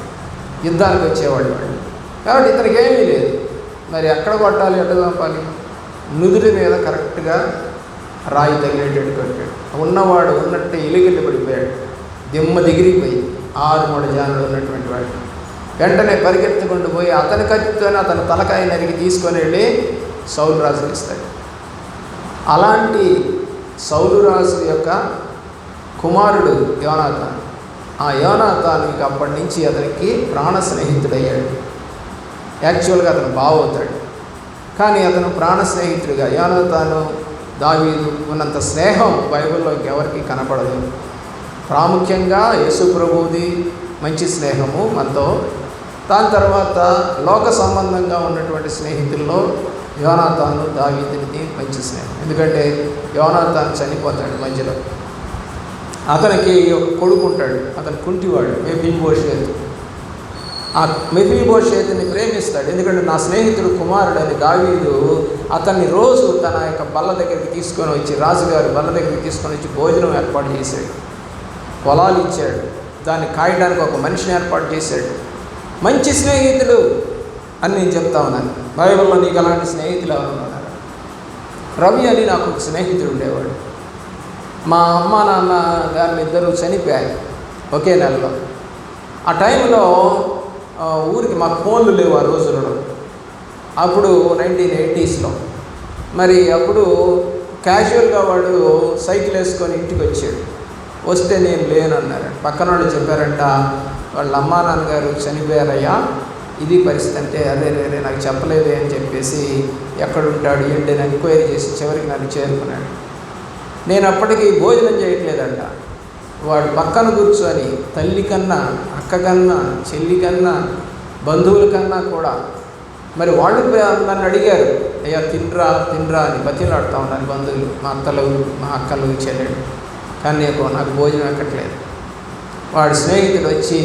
యుద్ధానికి వచ్చేవాళ్ళు. కాబట్టి ఇతనికి ఏమీ లేదు. మరి ఎక్కడ కొట్టాలి, ఎట్లా చంపాలి? నుదుటి మీద కరెక్ట్గా రాయి తగిలేటట్టు కొట్టాడు. ఉన్నవాడు ఉన్నట్టు ఎలిగిల్లి పడిపోయాడు, దిమ్మ దిగిరిపోయి 6 మూళ్ళ జానుడు ఉన్నటువంటి వాడు. వెంటనే పరిగెత్తుకుంటూ పోయి అతని కత్తితోనే అతని తలకాయ నరికి తీసుకొని వెళ్ళి సౌలు రాజుకి ఇస్తాడు. అలాంటి సౌలు రాజు యొక్క కుమారుడు యోనాతాను. ఆ యోనాతానుకి అప్పటి నుంచి అతనికి ప్రాణ స్నేహితుడయ్యాడు. యాక్చువల్గా అతను బావ అవుతాడు, కానీ అతను ప్రాణ స్నేహితుడిగా యోనాతాను దావీదు ఉన్నంత స్నేహం బైబిల్లో ఎవరికి కనపడదు. ప్రాముఖ్యంగా యేసు ప్రభువుది మంచి స్నేహము మనతో. దాని తర్వాత లోక సంబంధంగా ఉన్నటువంటి స్నేహితుల్లో యోనాతాను దావీదునిది మంచి స్నేహం. ఎందుకంటే యోనాతాను చనిపోతాడు మధ్యలో. అతనికి ఒక కొడుకు ఉంటాడు, అతను కుంటివాడు, మెఫీబోషేతు. ఆ మెఫీబోషేతుని ప్రేమిస్తాడు. ఎందుకంటే నా స్నేహితుడు కుమారుడని దావీదు అతన్ని రోజు తన యొక్క బల్ల దగ్గరికి తీసుకొని వచ్చి, రాజుగారి బల్ల దగ్గరికి తీసుకొని వచ్చి భోజనం ఏర్పాటు చేశాడు, పొలాలు ఇచ్చాడు, దాన్ని కాయడానికి ఒక మనిషిని ఏర్పాటు చేశాడు. మంచి స్నేహితుడు అని నేను చెప్తా ఉన్నాను. బైబిల్లో నీకు అలాంటి స్నేహితులు ఎవరు ఉన్నారు? రవి అని నాకు ఒక స్నేహితుడు ఉండేవాడు. మా అమ్మ నాన్న గారిని ఇద్దరు చనిపోయారు ఒకే నెలలో. ఆ టైంలో ఊరికి మాకు ఫోన్లు లేవు ఆ రోజులలో. అప్పుడు 1980s మరి అప్పుడు క్యాజువల్గా వాడు సైకిల్ వేసుకొని ఇంటికి వచ్చాడు. వస్తే నేను లేనన్నారు. పక్కన వాళ్ళు చెప్పారంట, వాళ్ళ అమ్మా నాన్నగారు చనిపోయారయ్యా, ఇది పరిస్థితి. అంటే అరే రే నాకు చెప్పలేదే అని చెప్పేసి ఎక్కడుంటాడు ఏంటి అని ఎంక్వైరీ చేసి చివరికి నన్ను చేరుకున్నాడు. నేను అప్పటికి భోజనం చేయట్లేదంట. వాడు పక్కన కూర్చొని తల్లి కన్నా, అక్క కన్నా, చెల్లి కన్నా, బంధువుల కన్నా కూడా మరి వాళ్ళు నన్ను అడిగారు, అయ్యా తినరా తినరా అని బతిలాడుతూ ఉన్నారు బంధువులు, మా అత్తలు, మా అక్కలు, చెల్లెలు. కానీ నాకు భోజనం ఎక్కట్లేదు. వాడి స్నేహితుడు వచ్చి,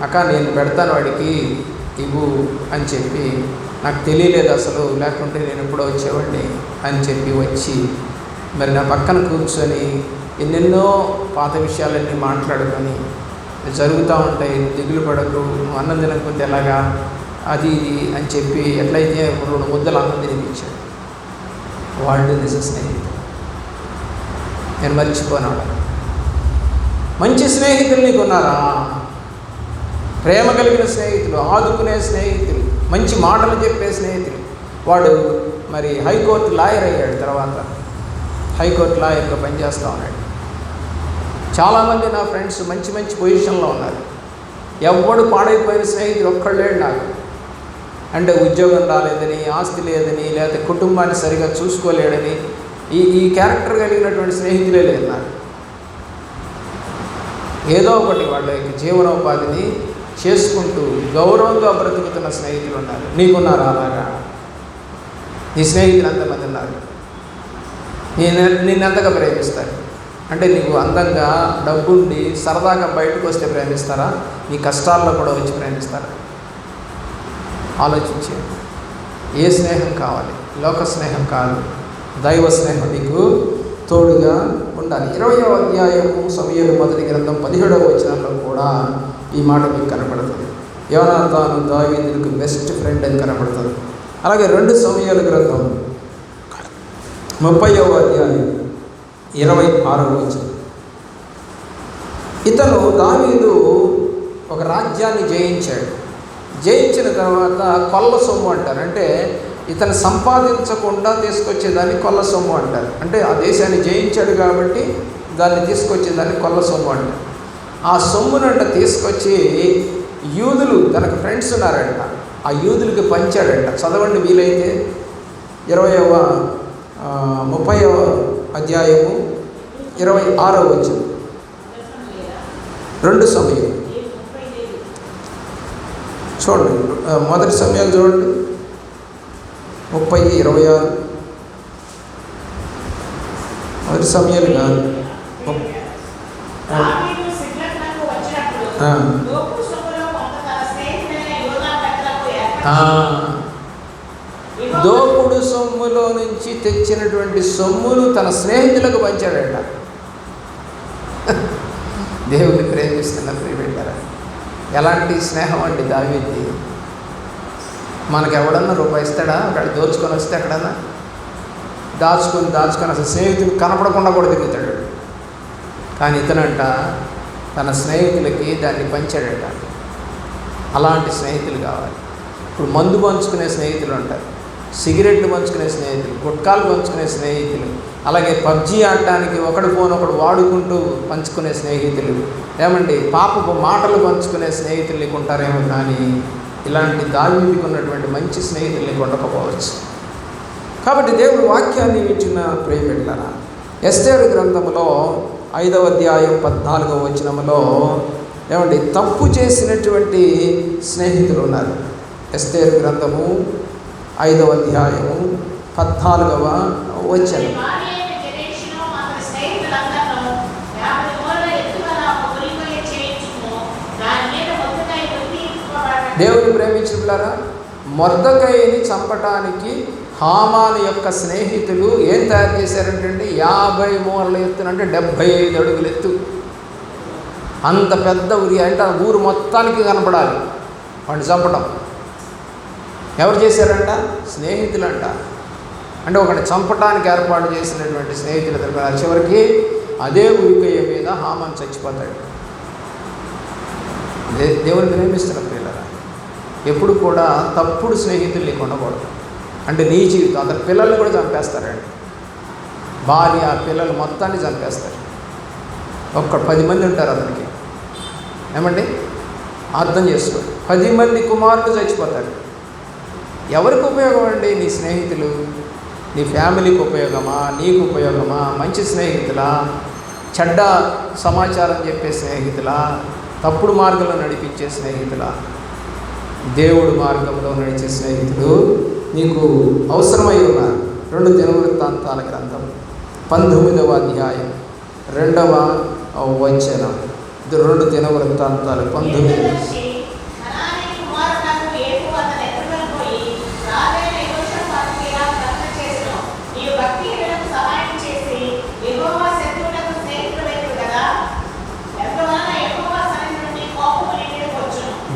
అక్క నేను పెడతాను వాడికి ఇవ్వు అని చెప్పి, నాకు తెలియలేదు అసలు, లేకుంటే నేను ఎప్పుడో వచ్చేవాడిని అని చెప్పి వచ్చి మరి నా పక్కన కూర్చొని ఎన్నెన్నో పాత విషయాలన్నీ మాట్లాడుకొని జరుగుతూ ఉంటాయి, దిగులు పడకు, నువ్వు అన్నం తినకపోతే ఎలాగా, అది ఇది అని చెప్పి ఎట్లయితే 2 ముద్దలు అన్నం తినిపించాడు. వాళ్ళు నిజ స్నేహితులు, నేను మర్చిపోనాడు. మంచి స్నేహితులు నీకు ఉన్నారా? ప్రేమ కలిగిన స్నేహితులు, ఆదుకునే స్నేహితులు, మంచి మాటలు చెప్పే స్నేహితులు. వాడు మరి హైకోర్టు లాయర్ అయ్యాడు, తర్వాత హైకోర్టు లాయర్గా పనిచేస్తూ ఉన్నాడు. చాలామంది నా ఫ్రెండ్స్ మంచి మంచి పొజిషన్లో ఉన్నారు. ఎవడు పాడైపోయిన స్నేహితుడు ఒక్కళ్ళేడు నాకు. అంటే ఉద్యోగం రాలేదని, ఆస్తి లేదని, లేకపోతే కుటుంబాన్ని సరిగా చూసుకోలేడని, ఈ క్యారెక్టర్ కలిగినటువంటి స్నేహితులే లేదు నాకు. ఏదో ఒకటి వాళ్ళ యొక్క జీవనోపాధిని చేసుకుంటూ గౌరవంగా బ్రతుకుతున్న స్నేహితులు ఉన్నారు. నీకున్నారా అలాగా? నీ స్నేహితులు ఎంతమంది ఉన్నారు? నిన్నెంతగా ప్రేమిస్తారు? అంటే నీకు అందంగా డబ్బుండి సరదాగా బయటకు వస్తే ప్రేమిస్తారా? నీ కష్టాల్లో కూడా వచ్చి ప్రేమిస్తారా? ఆలోచించే. ఏ స్నేహం కావాలి? లోక స్నేహం కాదు, దైవ స్నేహం నీకు తోడుగా ఉండాలి. 20వ అధ్యాయము సమూయేలు మొదటి గ్రంథం 17వ వచనంలో కూడా ఈ మాట మీకు కనపడుతుంది. యోనాతాను దావీదుకు బెస్ట్ ఫ్రెండ్ అని కనపడుతుంది. అలాగే 2 సమూయేలు గ్రంథం 30వ అధ్యాయం 26వ వచనం. ఇతను దావీదు ఒక రాజ్యాన్ని జయించాడు. జయించిన తర్వాత కొల్ల సొమ్ము అంటారు. అంటే ఇతను సంపాదించకుండా తీసుకొచ్చేదాన్ని కొల్ల సొమ్ము అంటారు. అంటే ఆ దేశాన్ని జయించాడు కాబట్టి దాన్ని తీసుకొచ్చేదాన్ని కొల్ల సొమ్ము అంటారు. ఆ సొమ్మునంట తీసుకొచ్చి యూదులు, తనకు ఫ్రెండ్స్ ఉన్నారంట, ఆ యూదులకి పంచాడంట. చదవండి వీలైతే 30వ అధ్యాయము 26వ వచనం. 2 సమూయేలు చూడండి, మొదటి సమయాలు చూడండి 30:26. మొదటి సమయాలు కాదు. దోపుడు సొమ్ములో నుంచి తెచ్చినటువంటి సొమ్మును తన స్నేహితులకు పంచాడట. దేవుని ప్రేమిస్తున్న ప్రియబిడ్డలారా, ఎలాంటి స్నేహం అండి దావీదుది! మనకు ఎవడన్నా రూపాయి ఇస్తాడా? అక్కడ దోచుకొని వస్తే ఎక్కడన్నా దాచుకొని అసలు స్నేహితులు కనపడకుండా కూడా తిరుగుతాడు. కానీ ఇతనంట తన స్నేహితులకి దాన్ని పంచాడట. అలాంటి స్నేహితులు కావాలి. ఇప్పుడు మందు పంచుకునే స్నేహితులు ఉంటారు, సిగరెట్లు పంచుకునే స్నేహితులు, గుట్కాలు పంచుకునే స్నేహితులు, అలాగే పబ్జీ ఆడటానికి ఒకడు ఫోన్ ఒకడు వాడుకుంటూ పంచుకునే స్నేహితులు, ఏమండి పాపపు మాటలు పంచుకునే స్నేహితులు నీకు ఉంటారేమో. కానీ ఇలాంటి దావీదుకు ఉన్నటువంటి మంచి స్నేహితులు నీకు ఉండకపోవచ్చు. కాబట్టి దేవుడు వాక్యాన్ని ఇచ్చిన ప్రియబిడ్డలారా, ఎస్తేరు గ్రంథములో 5వ అధ్యాయం 14వ వచనములో ఏమండి తప్పు చేసినటువంటి స్నేహితులు ఉన్నారు. ఎస్తేరు గ్రంథము 5వ అధ్యాయము 14వ వచనం. దేవుని ప్రేమించులారా, మొర్దెకైని చంపటానికి హామాను యొక్క స్నేహితులు ఏం తయారు చేశారంటే 50 మూరల ఎత్తునంటే 75 అడుగుల ఎత్తు, అంత పెద్ద ఉరి అంటే ఆ ఊరు మొత్తానికి కనపడాలి వాడిని చంపడం. ఎవరు చేశారంట? స్నేహితులంట. అంటే ఒకటి చంపటానికి ఏర్పాటు చేసినటువంటి స్నేహితుల దగ్గర చివరికి అదే ఉరికయ్య మీద హామాను చచ్చిపోతాడు. దేవుని ప్రేమిస్తున్న పిల్లరా, ఎప్పుడు కూడా తప్పుడు స్నేహితులు నీకు ఉండకూడదు. అంటే నీ జీవితం అతని పిల్లల్ని కూడా చంపేస్తారండి. భార్య పిల్లలు మొత్తాన్ని చంపేస్తారు. 10 మంది ఉంటారు అతనికి. ఏమండి అర్థం చేసుకో, 10 మంది కుమారులు చచ్చిపోతారు. ఎవరికి ఉపయోగం అండి? నీ స్నేహితులు, నీ ఫ్యామిలీకి ఉపయోగమా? నీకు ఉపయోగమా? మంచి స్నేహితులా? చెడ్డ సమాచారం చెప్పే స్నేహితులా? తప్పుడు మార్గంలో నడిపించే స్నేహితులా? దేవుడు మార్గంలో నడిచే స్నేహితుడు నీకు అవసరమై ఉన్నారు. 2 దినవృత్తాంతాల గ్రంథం 19వ అధ్యాయం 2వ వచనం. 2 దినవృత్తాంతాలు 19.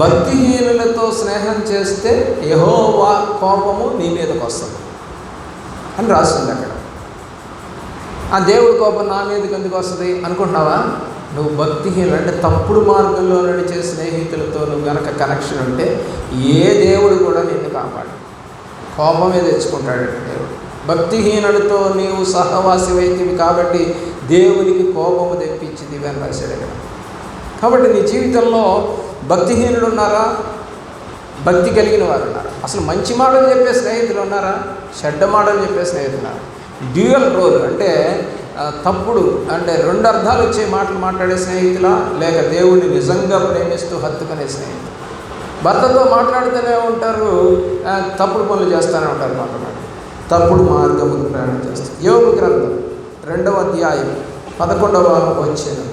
భక్తిహీనులతో స్నేహం చేస్తే యెహోవా కోపము నీ మీదకి వస్తుంది అని రాస్తుంది అక్కడ. ఆ దేవుడి కోపం నా మీదకి ఎందుకు వస్తుంది అనుకుంటున్నావా? నువ్వు భక్తిహీనులు అంటే తప్పుడు మార్గంలో నడిచే స్నేహితులతో నువ్వు గనక కనెక్షన్ ఉంటే ఏ దేవుడు కూడా నిన్ను కాపాడు, కోపమే తెచ్చుకుంటాడు దేవుడు. భక్తిహీనులతో నీవు సహవాసివైతివి కాబట్టి దేవునికి కోపము తెప్పించింది అని రాశాడు ఇక్కడ. కాబట్టి నీ జీవితంలో భక్తిహీనులు ఉన్నారా? భక్తి కలిగిన వారు ఉన్నారు. అసలు మంచి మాటలు చెప్పే స్నేహితులు ఉన్నారా? చెడ్డ మాటలు చెప్పే స్నేహితులు ఉన్నారు. డ్యూయల్ రోల్ అంటే తప్పుడు అంటే 2 అర్థాలు వచ్చే మాటలు మాట్లాడే స్నేహితులా, లేక దేవుడిని నిజంగా ప్రేమిస్తూ హత్తుకునే స్నేహితులు. భర్తతో మాట్లాడుతూనే ఉంటారు, తప్పుడు పనులు చేస్తూనే ఉంటారు, తప్పుడు మార్గములు ప్రయాణం చేస్తారు. యోబు గ్రంథం 2వ అధ్యాయం 11వ వచనం.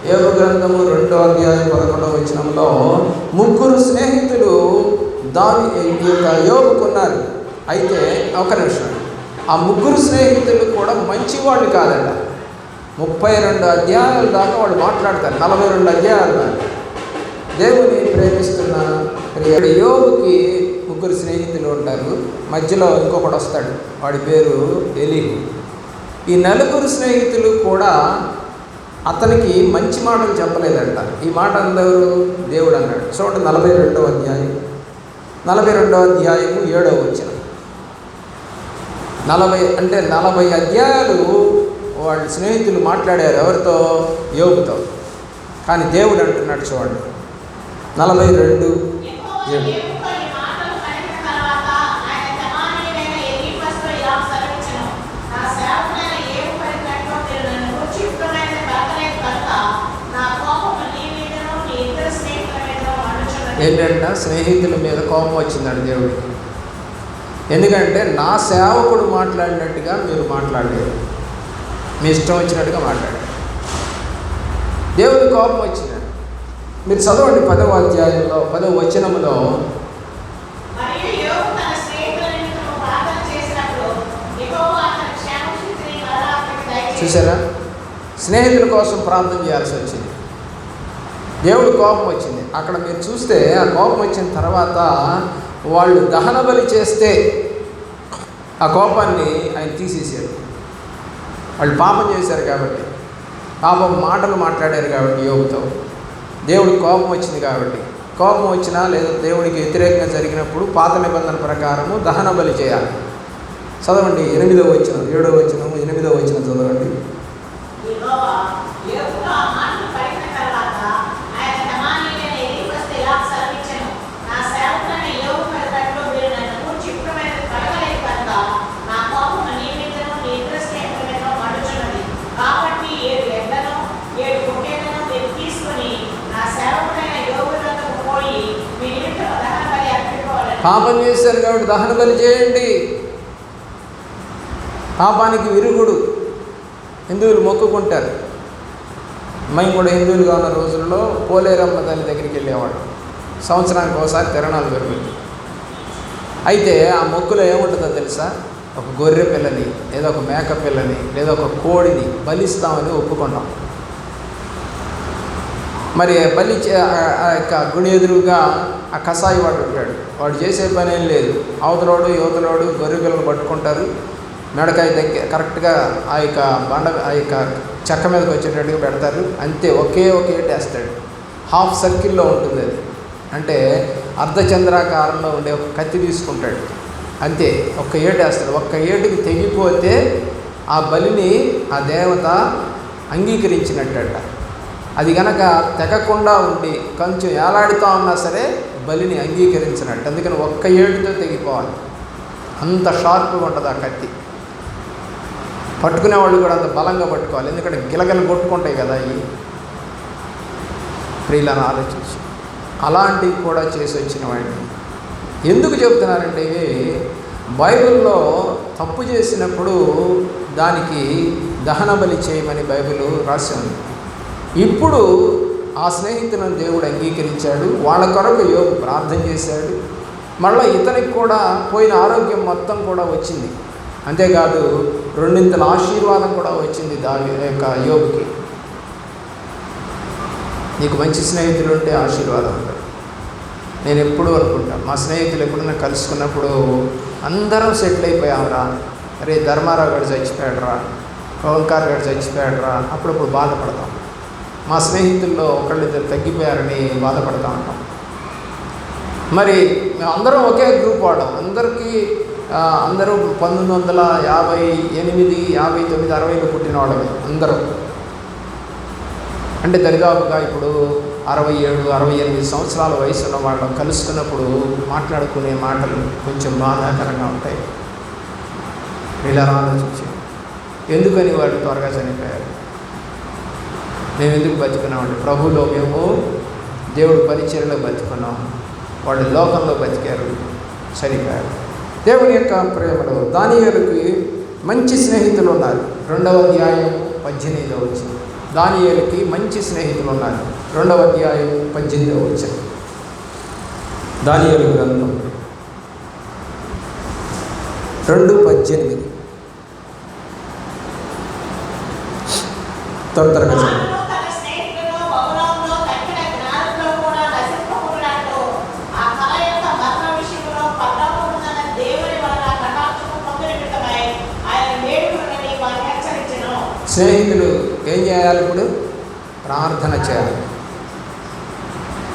యోబు గ్రంథము 2వ అధ్యాయం 11వ వచనంలో 3 స్నేహితులు యోబుకున్నారు. అయితే ఒక నిమిషం, ఆ 3 స్నేహితులు కూడా మంచివాళ్ళు కాదంట. 32 అధ్యాయాల దాకా వాళ్ళు మాట్లాడతారు. 42 అధ్యాయాలు దాకా దేవుని ప్రేమిస్తున్న యోబుకి 3 స్నేహితులు ఉంటారు. మధ్యలో ఇంకొకటి వస్తాడు, వాడి పేరు ఎలీహు. ఈ 4 స్నేహితులు కూడా అతనికి మంచి మాటలు చెప్పలేదంట. ఈ మాట అందరూ దేవుడు అన్నాడు. చూడండి 42వ అధ్యాయం 7వ వచనం. 40 అధ్యాయాలు వాళ్ళ స్నేహితులు మాట్లాడారు. ఎవరితో? యోబుతో. కానీ దేవుడు అంటున్నాడు చూడండి 42:7. ఏంటంటే స్నేహితుల మీద కోపం వచ్చిందండి దేవుడికి. ఎందుకంటే నా సేవకుడు మాట్లాడినట్టుగా మీరు మాట్లాడలేదు, మీ ఇష్టం వచ్చినట్టుగా మాట్లాడారు. దేవుడి కోపం వచ్చిందండి. మీరు చదవండి 10వ అధ్యాయంలో 10వ వచనంలో. చూసారా? స్నేహితుల కోసం ప్రార్థన చేయాల్సి వచ్చింది. దేవుడి కోపం వచ్చింది. అక్కడ మీరు చూస్తే ఆ కోపం వచ్చిన తర్వాత వాళ్ళు దహన బలి చేస్తే ఆ కోపాన్ని ఆయన తీసేసాడు. వాళ్ళు పాపం చేశారు కాబట్టి, పాపం మాటలు మాట్లాడారు కాబట్టి యోబుతో దేవుడికి కోపం వచ్చింది. కాబట్టి కోపం వచ్చినా లేదా దేవుడికి వ్యతిరేకంగా జరిగినప్పుడు పాత నిబంధన ప్రకారము దహన బలి చేయాలి. చదవండి 8వ వచనం 7వ వచనం 8వ వచనం చదవండి. పాపం చేశారు కాబట్టి దహన బలి చేయండి. పాపానికి విరుగుడు హిందువులు మొక్కుకుంటారు. మేము కూడా హిందువులుగా ఉన్న రోజుల్లో పోలేరమ్మ తల్లి దగ్గరికి వెళ్ళేవాడు. సంవత్సరానికి ఒకసారి తిరణాలు జరుగుతుంది. అయితే ఆ మొక్కులో ఏముంటుందో తెలుసా? ఒక గొర్రె పిల్లని లేదా ఒక మేక పిల్లని లేదా ఒక కోడిని బలిస్తామని ఒప్పుకుంటాం. మరి బలి ఆ యొక్క గుడి ఎదురుగా ఆ కసాయి వాడు ఉంటాడు. వాడు చేసే పని ఏం లేదు. అవతలోడు యువతలోడు గొర్రె పిల్లలు పట్టుకుంటారు. మెడకాయ దగ్గర కరెక్ట్గా ఆ యొక్క ఆ యొక్క చెక్క మీదకి వచ్చేటట్టుగా పెడతారు. అంతే, ఒకే ఏటేస్తాడు. హాఫ్ సర్కిల్లో ఉంటుంది అది. అంటే అర్ధచంద్రాకారంలో ఉండే ఒక కత్తి తీసుకుంటాడు. అంతే, ఒక్క ఏటేస్తాడు. ఒక్క ఏటుకి తెగిపోతే ఆ బలిని ఆ దేవత అంగీకరించినట్టట. అది గనక తెగకుండా ఉండి కొంచెం ఏలాడుతూ ఉన్నా సరే బలిని అంగీకరించినట్టు. అందుకని ఒక్క ఏటుతో తెగిపోవాలి. అంత షార్ప్గా ఉంటుంది ఆ కత్తి. పట్టుకునే వాళ్ళు కూడా అంత బలంగా పట్టుకోవాలి. ఎందుకంటే గిలగలు కొట్టుకుంటాయి కదా ఈ ప్రియులను ఆలోచించి. అలాంటివి కూడా చేసి వచ్చిన వాడిని ఎందుకు చెప్తున్నారంటే, ఇవి బైబిల్లో తప్పు చేసినప్పుడు దానికి దహన బలి చేయమని బైబిల్ రాసి ఉంది. ఇప్పుడు ఆ స్నేహితులను దేవుడు అంగీకరించాడు. వాళ్ళ కొరకు యోబు ప్రార్థన చేశాడు. మళ్ళీ ఇతనికి కూడా పోయిన ఆరోగ్యం మొత్తం కూడా వచ్చింది. అంతేకాదు రెండింతల ఆశీర్వాదం కూడా వచ్చింది యొక్క యోబుకి. నీకు మంచి స్నేహితులు ఉంటే ఆశీర్వాదం ఉంటుంది. నేను ఎప్పుడూ అనుకుంటాను, మా స్నేహితులు ఎప్పుడన్నా కలుసుకున్నప్పుడు అందరం సెటిల్ అయిపోయామరా, అరే ధర్మారావు గారు చచ్చిపోయాడరా, ఓంకార్ గారు చచ్చిపోయాడరా, అప్పుడప్పుడు బాధపడతాం. మా స్నేహితుల్లో ఒకళ్ళిద్దరు తగ్గిపోయారని బాధపడతా ఉంటాం. మరి మేము అందరం ఒకే గ్రూప్ వాడాం. అందరూ 1958, 59, 60లో పుట్టిన వాళ్ళమే అందరూ. అంటే దరిదాపుగా ఇప్పుడు 67, 68 సంవత్సరాల వయసు ఉన్న వాళ్ళు కలుసుకున్నప్పుడు మాట్లాడుకునే మాటలు కొంచెం బాధాకరంగా ఉంటాయి. ఇలా ఆలోచించి ఎందుకని వాళ్ళు త్వరగా చనిపోయారు, మేము ఎందుకు బతుకున్నామండి? ప్రభువులో మేము దేవుడి పరిచర్యలో బతుకున్నాం, వాళ్ళు లోకంలో బతికారు, చనిపోయారు. దేవుని యొక్క ప్రేమలో దానియేలుకి మంచి స్నేహితులు ఉన్నారు. 2వ అధ్యాయం 18వ వచనం. దానియేలుకి మంచి స్నేహితులు ఉన్నారు. 2వ అధ్యాయం 18వ వచనం. దానియేలు గ్రంథం 2:18. త్వరగా చదువు. స్నేహితులు ఏం చేయాలి? ఇప్పుడు ప్రార్థన చేయాలి.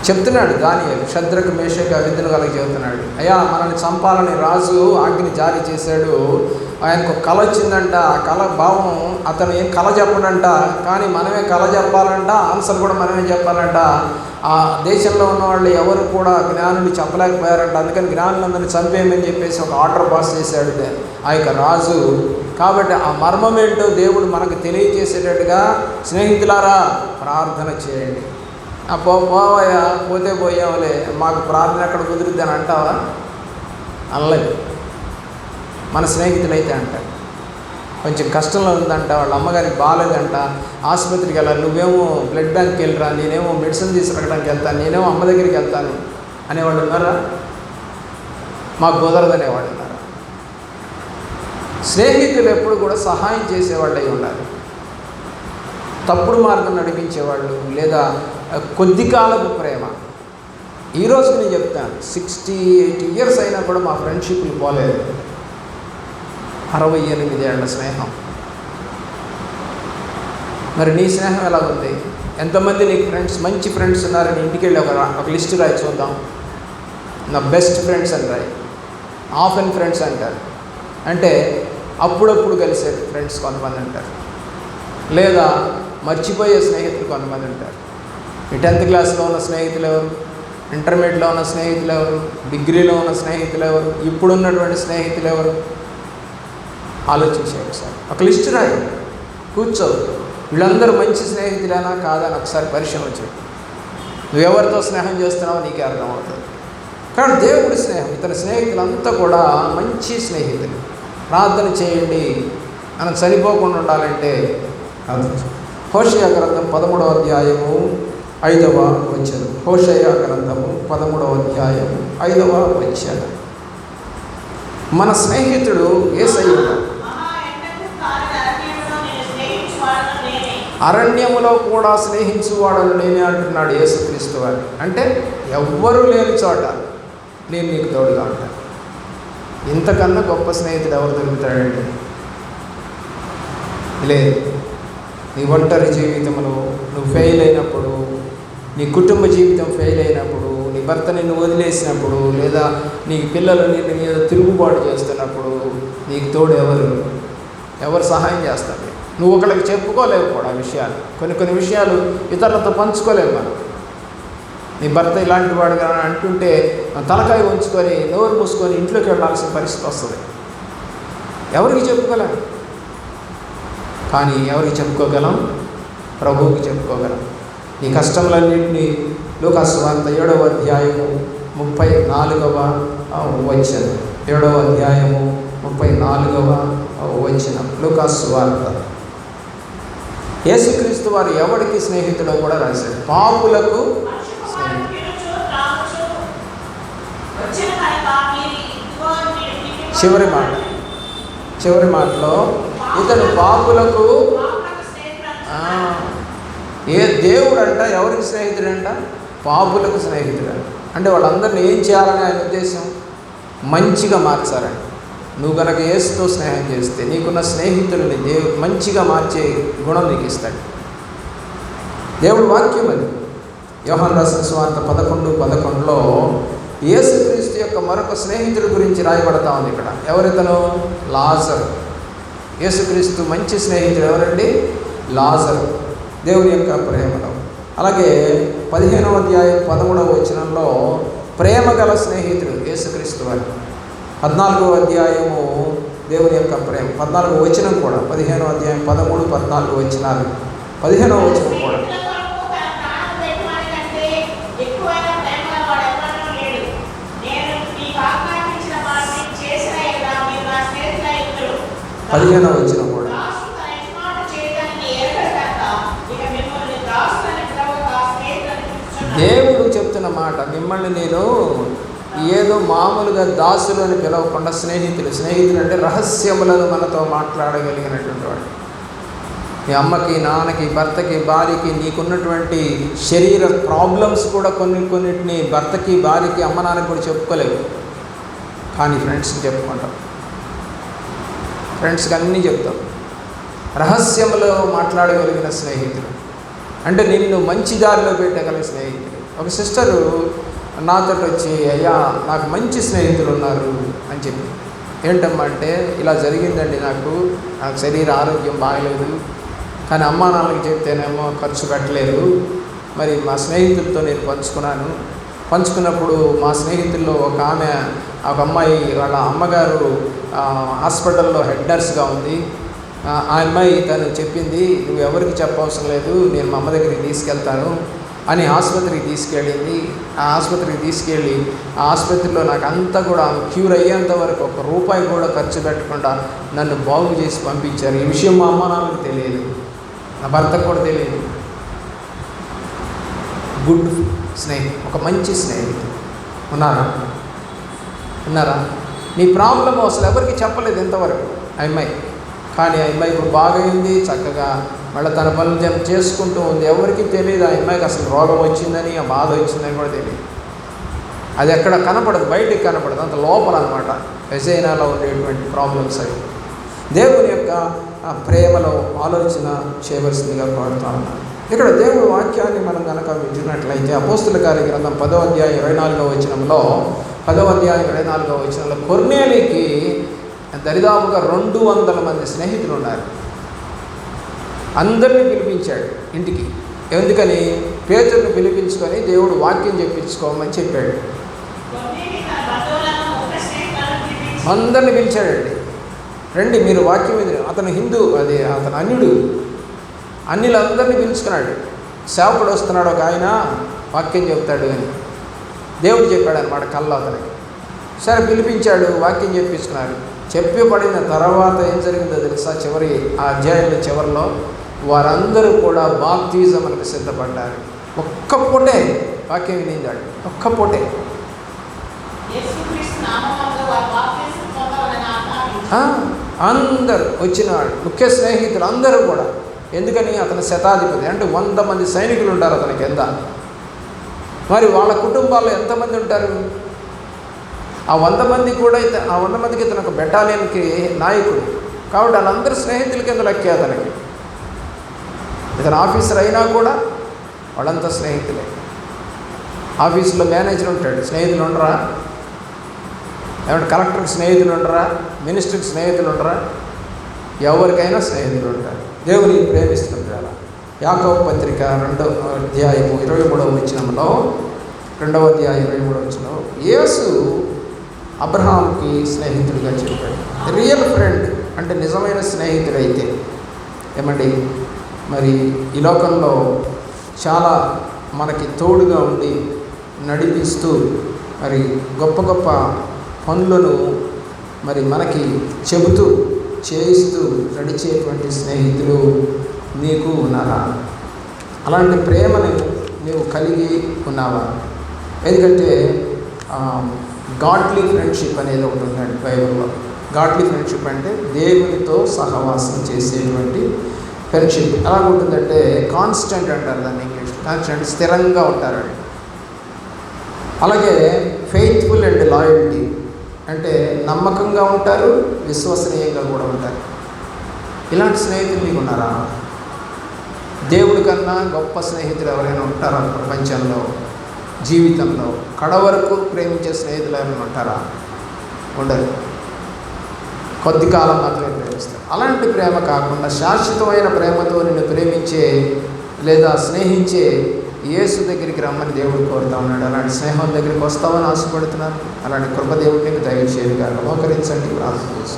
చెప్తున్నాడు దానియేలు, షద్రకు మేషకు అబేద్నెగోలకు చెబుతున్నాడు, అయ్యా మనల్ని చంపాలని రాజు ఆజ్ఞని జారీ చేశాడు. ఆయనకు కళ వచ్చిందంట. ఆ కళ భావం అతను ఏం కళ చెప్పడంట, కానీ మనమే కళ చెప్పాలంట, ఆన్సర్ కూడా మనమే చెప్పాలంట. ఆ దేశంలో ఉన్న వాళ్ళు ఎవరు కూడా జ్ఞానులు చెప్పలేకపోయారంట. అందుకని జ్ఞానులందరినీ చంపేయమని చెప్పేసి ఒక ఆర్డర్ పాస్ చేశాడు ఆ యొక్క రాజు. కాబట్టి ఆ మర్మం ఏంటో దేవుడు మనకు తెలియజేసేటట్టుగా, స్నేహితులారా ప్రార్థన చేయండి. పోవయ్యా, పోతే పోయావులే, మాకు ప్రార్థన ఎక్కడ కుదురుద్ది అని అంటావా? అనలేదు. మన స్నేహితులైతే అంటారు, కొంచెం కష్టంలో ఉందంట, వాళ్ళ అమ్మగారికి బాగాలేదంట, ఆసుపత్రికి వెళ్ళాలి, నువ్వేమో బ్లడ్ బ్యాంక్కి వెళ్ళరా, నేనేమో మెడిసిన్ తీసుకురావడానికి వెళ్తాను, నేనేమో అమ్మ దగ్గరికి వెళ్తాను అనేవాళ్ళు ఉన్నారా? మాకు కుదరదనేవాళ్ళు ఉన్నారా? స్నేహితులు ఎప్పుడు కూడా సహాయం చేసేవాళ్ళు అయి ఉండాలి. తప్పుడు మార్గం నడిపించేవాళ్ళు లేదా కొద్ది కాలపు ప్రేమ. ఈరోజు నేను చెప్తాను, 68 ఇయర్స్ అయినా కూడా మా ఫ్రెండ్షిప్లు పోలేదు. 68 ఏళ్ల స్నేహం. మరి నీ స్నేహం ఎలా ఉంది? ఎంతమంది నీకు ఫ్రెండ్స్, మంచి ఫ్రెండ్స్ ఉన్నారని ఇంటికి వెళ్ళి ఒక లిస్ట్ రాయి చూద్దాం. నా బెస్ట్ ఫ్రెండ్స్ అని రాయి. ఆఫెన్ ఫ్రెండ్స్ అంటారు, అంటే అప్పుడప్పుడు కలిసే ఫ్రెండ్స్ కొంతమంది అంటారు, లేదా మర్చిపోయే స్నేహితులు కొంతమంది ఉంటారు. ఈ 10th క్లాస్లో ఉన్న స్నేహితులు ఎవరు, ఇంటర్మీడియట్లో ఉన్న స్నేహితులు ఎవరు, డిగ్రీలో ఉన్న స్నేహితులు ఎవరు, ఇప్పుడున్నటువంటి స్నేహితులు ఎవరు? ఆలోచించే ఒకసారి ఒక లిస్ట్ రాయి, కూర్చో, వీళ్ళందరూ మంచి స్నేహితులేనా కాదని ఒకసారి పరిశీలన చేయి. నువ్వెవరితో స్నేహం చేస్తున్నావో నీకే అర్థమవుతుంది. కానీ దేవుడి స్నేహం, ఇతని స్నేహితులంతా కూడా మంచి స్నేహితులు. ప్రార్థన చేయండి, మనం చనిపోకుండా ఉండాలంటే హోషేయ గ్రంథం 13వ అధ్యాయము 5వ వచనం. హోషేయ గ్రంథము 13వ అధ్యాయము 5వ వచనం. మన స్నేహితుడు యేసయ్య. అరణ్యములో కూడా స్నేహించువాడను నేనే అంటున్నాడు యేసుక్రీస్తు వారు. అంటే ఎవ్వరూ లేని చోట నేను నీకు తోడుగా ఉంటాను. ఇంతకన్నా గొప్ప స్నేహితుడు ఎవరు దొరుకుతాడండి? లేదు. నీ ఒంటరి జీవితంలో నువ్వు ఫెయిల్ అయినప్పుడు, నీ కుటుంబ జీవితం ఫెయిల్ అయినప్పుడు, నీ భర్త నిన్ను వదిలేసినప్పుడు, లేదా నీ పిల్లలు నిన్ను మీద తిరుగుబాటు చేస్తున్నప్పుడు నీకు తోడు ఎవరు సహాయం చేస్తారు? నువ్వు ఒకరికి చెప్పుకోలేవు కూడా విషయాలు. కొన్ని విషయాలు ఇతరులతో పంచుకోలేవు మనం. నీ భర్త ఇలాంటి వాడుగా అంటుంటే తలకాయ ఉంచుకొని నోరు మూసుకొని ఇంట్లోకి వెళ్ళాల్సిన పరిస్థితి వస్తుంది. ఎవరికి చెప్పుకోలేం. కానీ ఎవరికి చెప్పుకోగలం? ప్రభువుకి చెప్పుకోగలం. నీ కష్టములన్నింటినీ లూకాసు వార్త 7వ అధ్యాయము 34వ వచనం. 7వ అధ్యాయము 34వ వచనం లూకాసు వార్త. యేసుక్రీస్తు వారు ఎవరికి స్నేహితుడో కూడా రాశాడు. పాపులకు చివరి మాటలో ఇతను పాపులకు ఏ దేవుడు అంట ఎవరికి స్నేహితుడంట? పాపులకు స్నేహితుడంట. అంటే వాళ్ళందరినీ ఏం చేయాలని ఆయన ఉద్దేశం? మంచిగా మార్చాలని. నువ్వు కనుక యేసుతో స్నేహం చేస్తే నీకున్న స్నేహితులని దేవుడు మంచిగా మార్చే గుణం నీకు ఇస్తాడు. దేవుడు వాక్యం అది. యోహాను రాసిన సువార్త 11:11లో యేసుక్రీస్తు యొక్క మరొక స్నేహితుడి గురించి రాయబడతా ఉంది ఇక్కడ. ఎవరితను? లాజరు. యేసుక్రీస్తు మంచి స్నేహితుడు ఎవరండి? లాజరు. దేవుని యొక్క ప్రేమలో. అలాగే 15వ అధ్యాయం 13వ వచనంలో ప్రేమ గల స్నేహితుడు యేసుక్రీస్తు వారు. 14వ అధ్యాయము దేవుని యొక్క ప్రేమ. 14వ వచనం కూడా 15వ అధ్యాయం 13, 14 వచనాలు. 15వ వచనం కూడా పదిహేనవ వచనం కూడా దేవుడు చెప్తున్న మాట, మిమ్మల్ని నేను ఏదో మామూలుగా దాసులు అని పిలవకుండా స్నేహితులు అంటే రహస్యములను మనతో మాట్లాడగలిగినటువంటి వాడు. మీ అమ్మకి, నాన్నకి, భర్తకి, భార్యకి నీకున్నటువంటి శరీర ప్రాబ్లమ్స్ కూడా కొన్నిటిని భర్తకి, భార్యకి, అమ్మ, నాన్నకి కూడా చెప్పుకోలేవు. కానీ ఫ్రెండ్స్కి చెప్పుకుంటాం. ఫ్రెండ్స్కి అన్నీ చెప్తాం. రహస్యంలో మాట్లాడగలిగిన స్నేహితులు అంటే నిన్ను మంచి దారిలో పెట్టగలిగిన స్నేహితులు. ఒక సిస్టరు నాతో వచ్చి, అయ్యా నాకు మంచి స్నేహితులు ఉన్నారు అని చెప్పి. ఏంటమ్మా అంటే, ఇలా జరిగిందండి, నాకు శరీర ఆరోగ్యం బాగలేదు, కానీ అమ్మా నాన్నకి చెప్తేనేమో ఖర్చు పెట్టలేదు. మరి మా స్నేహితులతో నేను పంచుకున్నప్పుడు మా స్నేహితుల్లో ఒక అమ్మాయి వాళ్ళ అమ్మగారు హాస్పిటల్లో హెడ్ నర్స్గా ఉంది. ఆ అమ్మాయి తను చెప్పింది, నువ్వు ఎవరికి చెప్పవసరం లేదు, నేను మా అమ్మ దగ్గరికి తీసుకెళ్తాను అని ఆసుపత్రికి తీసుకెళ్ళింది. ఆ ఆసుపత్రికి తీసుకెళ్ళి ఆ ఆసుపత్రిలో నాకు అంతా కూడా క్యూర్ అయ్యేంత వరకు ₹1 కూడా ఖర్చు పెట్టకుండా నన్ను బాగు చేసి పంపించారు. ఈ విషయం మా అమ్మ నాన్నకు తెలియదు, నా భర్తకు కూడా తెలియదు. గుడ్ స్నేహితుడు, ఒక మంచి స్నేహితుడు ఉన్నారా? నీ ప్రాబ్లం అసలు ఎవరికి చెప్పలేదు ఇంతవరకు ఆ అమ్మాయి. కానీ ఆ అమ్మాయి ఇప్పుడు బాగైంది, చక్కగా మళ్ళీ తన పనులు చేసుకుంటూ ఉంది. ఎవరికి తెలియదు ఆ అమ్మాయికి అసలు రోగం వచ్చిందని, ఆ బాధ వచ్చిందని కూడా తెలియదు. అది ఎక్కడ కనపడదు, బయటికి కనపడదు, అంత లోపల అనమాట వెజైనాలో ఉండేటువంటి ప్రాబ్లమ్స్ అవి. దేవుని యొక్క ప్రేమలో ఆలోచన చేయవలసిందిగా కోరుతా ఉన్నాను. ఇక్కడ దేవుడి వాక్యాన్ని మనం కనుక వింటున్నట్లయితే అపోస్తుల కార్య గ్రంథం 10వ అధ్యాయం 24వ వచనంలో 10వ అధ్యాయం 24వ వచనంలో కొర్నేలీకి దరిదాపుగా 200 మంది స్నేహితులు ఉన్నారు. అందరినీ పిలిపించాడు ఇంటికి. ఎందుకని? పేతురుని పిలిపించుకొని దేవుడు వాక్యం చెప్పించుకోమని చెప్పాడు. అందరిని పిలిచాడండి, రండి మీరు వాక్యం మీద. అతను హిందూ, అతను అన్యుడు. అన్యులందరినీ పిలుచుకున్నాడు. సేవకుడు వస్తున్నాడు ఒక ఆయన, వాక్యం చెప్తాడు అని. దేవుడు చెప్పాడు అనమాట కల్లో అతనికి. సరే పిలిపించాడు, వాక్యం చెప్పించుకున్నారు. చెప్పబడిన తర్వాత ఏం జరిగిందో తెలుసా? చివరి ఆ అధ్యాయంలో చివరిలో వారందరూ కూడా బాప్తిజంకి సిద్ధపడ్డారు. ఒక్క పూటే వాక్యం వినిందాడు, ఒక్క పూటే. అందరూ వచ్చినవాడు, ముఖ్య స్నేహితులు అందరూ కూడా. ఎందుకని? అతని శతాధిపతి, అంటే 100 మంది సైనికులు ఉంటారు అతని కింద. మరి వాళ్ళ కుటుంబాల్లో ఎంతమంది ఉంటారు? ఆ 100 మంది కూడా ఆ 100 మందికి ఇతను ఒక బెటాలియన్కి నాయకుడు కాబట్టి వాళ్ళందరూ స్నేహితుల కింద లెక్కే అతనికి. ఇతను ఆఫీసర్ అయినా కూడా వాళ్ళంతా స్నేహితులే. ఆఫీసులో మేనేజర్ ఉంటాడు, స్నేహితులు ఉండరా? ఏమంటే కలెక్టర్కి స్నేహితులు ఉండరా? మినిస్టర్కి స్నేహితులు ఉండరా? ఎవరికైనా స్నేహితులు ఉంటారు. దేవుని ప్రేమిస్తుంటారు. యాకోబు పత్రిక 2వ అధ్యాయము 23వ వచనంలో, 2వ అధ్యాయం 23వ వచనంలో యేసు అబ్రహాంకి స్నేహితుడిగా చెప్పాడు. రియల్ ఫ్రెండ్ అంటే నిజమైన స్నేహితుడైతే ఏమండి, మరి ఈ లోకంలో చాలా మనకి తోడుగా ఉండి నడిపిస్తూ మరి గొప్ప గొప్ప పనులను మరి మనకి చెబుతూ చేయిస్తూ నడిచేటువంటి స్నేహితులు నీకు ఉన్నారా? అలాంటి ప్రేమను నీవు కలిగి ఉన్నావా? ఎందుకంటే గాడ్లీ ఫ్రెండ్షిప్ అనేది ఒకటి ఉందండి బైబిల్లో. గాడ్లీ ఫ్రెండ్షిప్ అంటే దేవునితో సహవాసం చేసేటువంటి ఫ్రెండ్షిప్. ఎలా ఉంటుందంటే కాన్స్టెంట్ అంటారు దాన్ని ఇంగ్లీష్. కాన్స్టెంట్, స్థిరంగా ఉంటారండి. అలాగే ఫెయిత్ఫుల్ అండ్ లాయల్టీ అంటే నమ్మకంగా ఉంటారు, విశ్వసనీయంగా కూడా ఉంటారు. ఇలాంటి స్నేహితులు మీకు ఉన్నారా? దేవుడి కన్నా గొప్ప స్నేహితులు ఎవరైనా ఉంటారా ప్రపంచంలో? జీవితంలో కడవరకు ప్రేమించే స్నేహితులు ఎవరైనా ఉంటారా? ఉండరు. కొద్ది కాలం మాత్రమే ప్రేమిస్తారు. అలాంటి ప్రేమ కాకుండా శాశ్వతమైన ప్రేమతో నిన్ను ప్రేమించే లేదా స్నేహించే యేసు దగ్గరికి రమ్మని దేవుడు కోరుతా ఉన్నాడు. అలాంటి స్నేహం దగ్గరికి వస్తామని ఆశపడుతున్నాను. అలాంటి కృప దేవుడిని దయచేయగా మోకరించండి, ప్రార్థన చేస్తాను.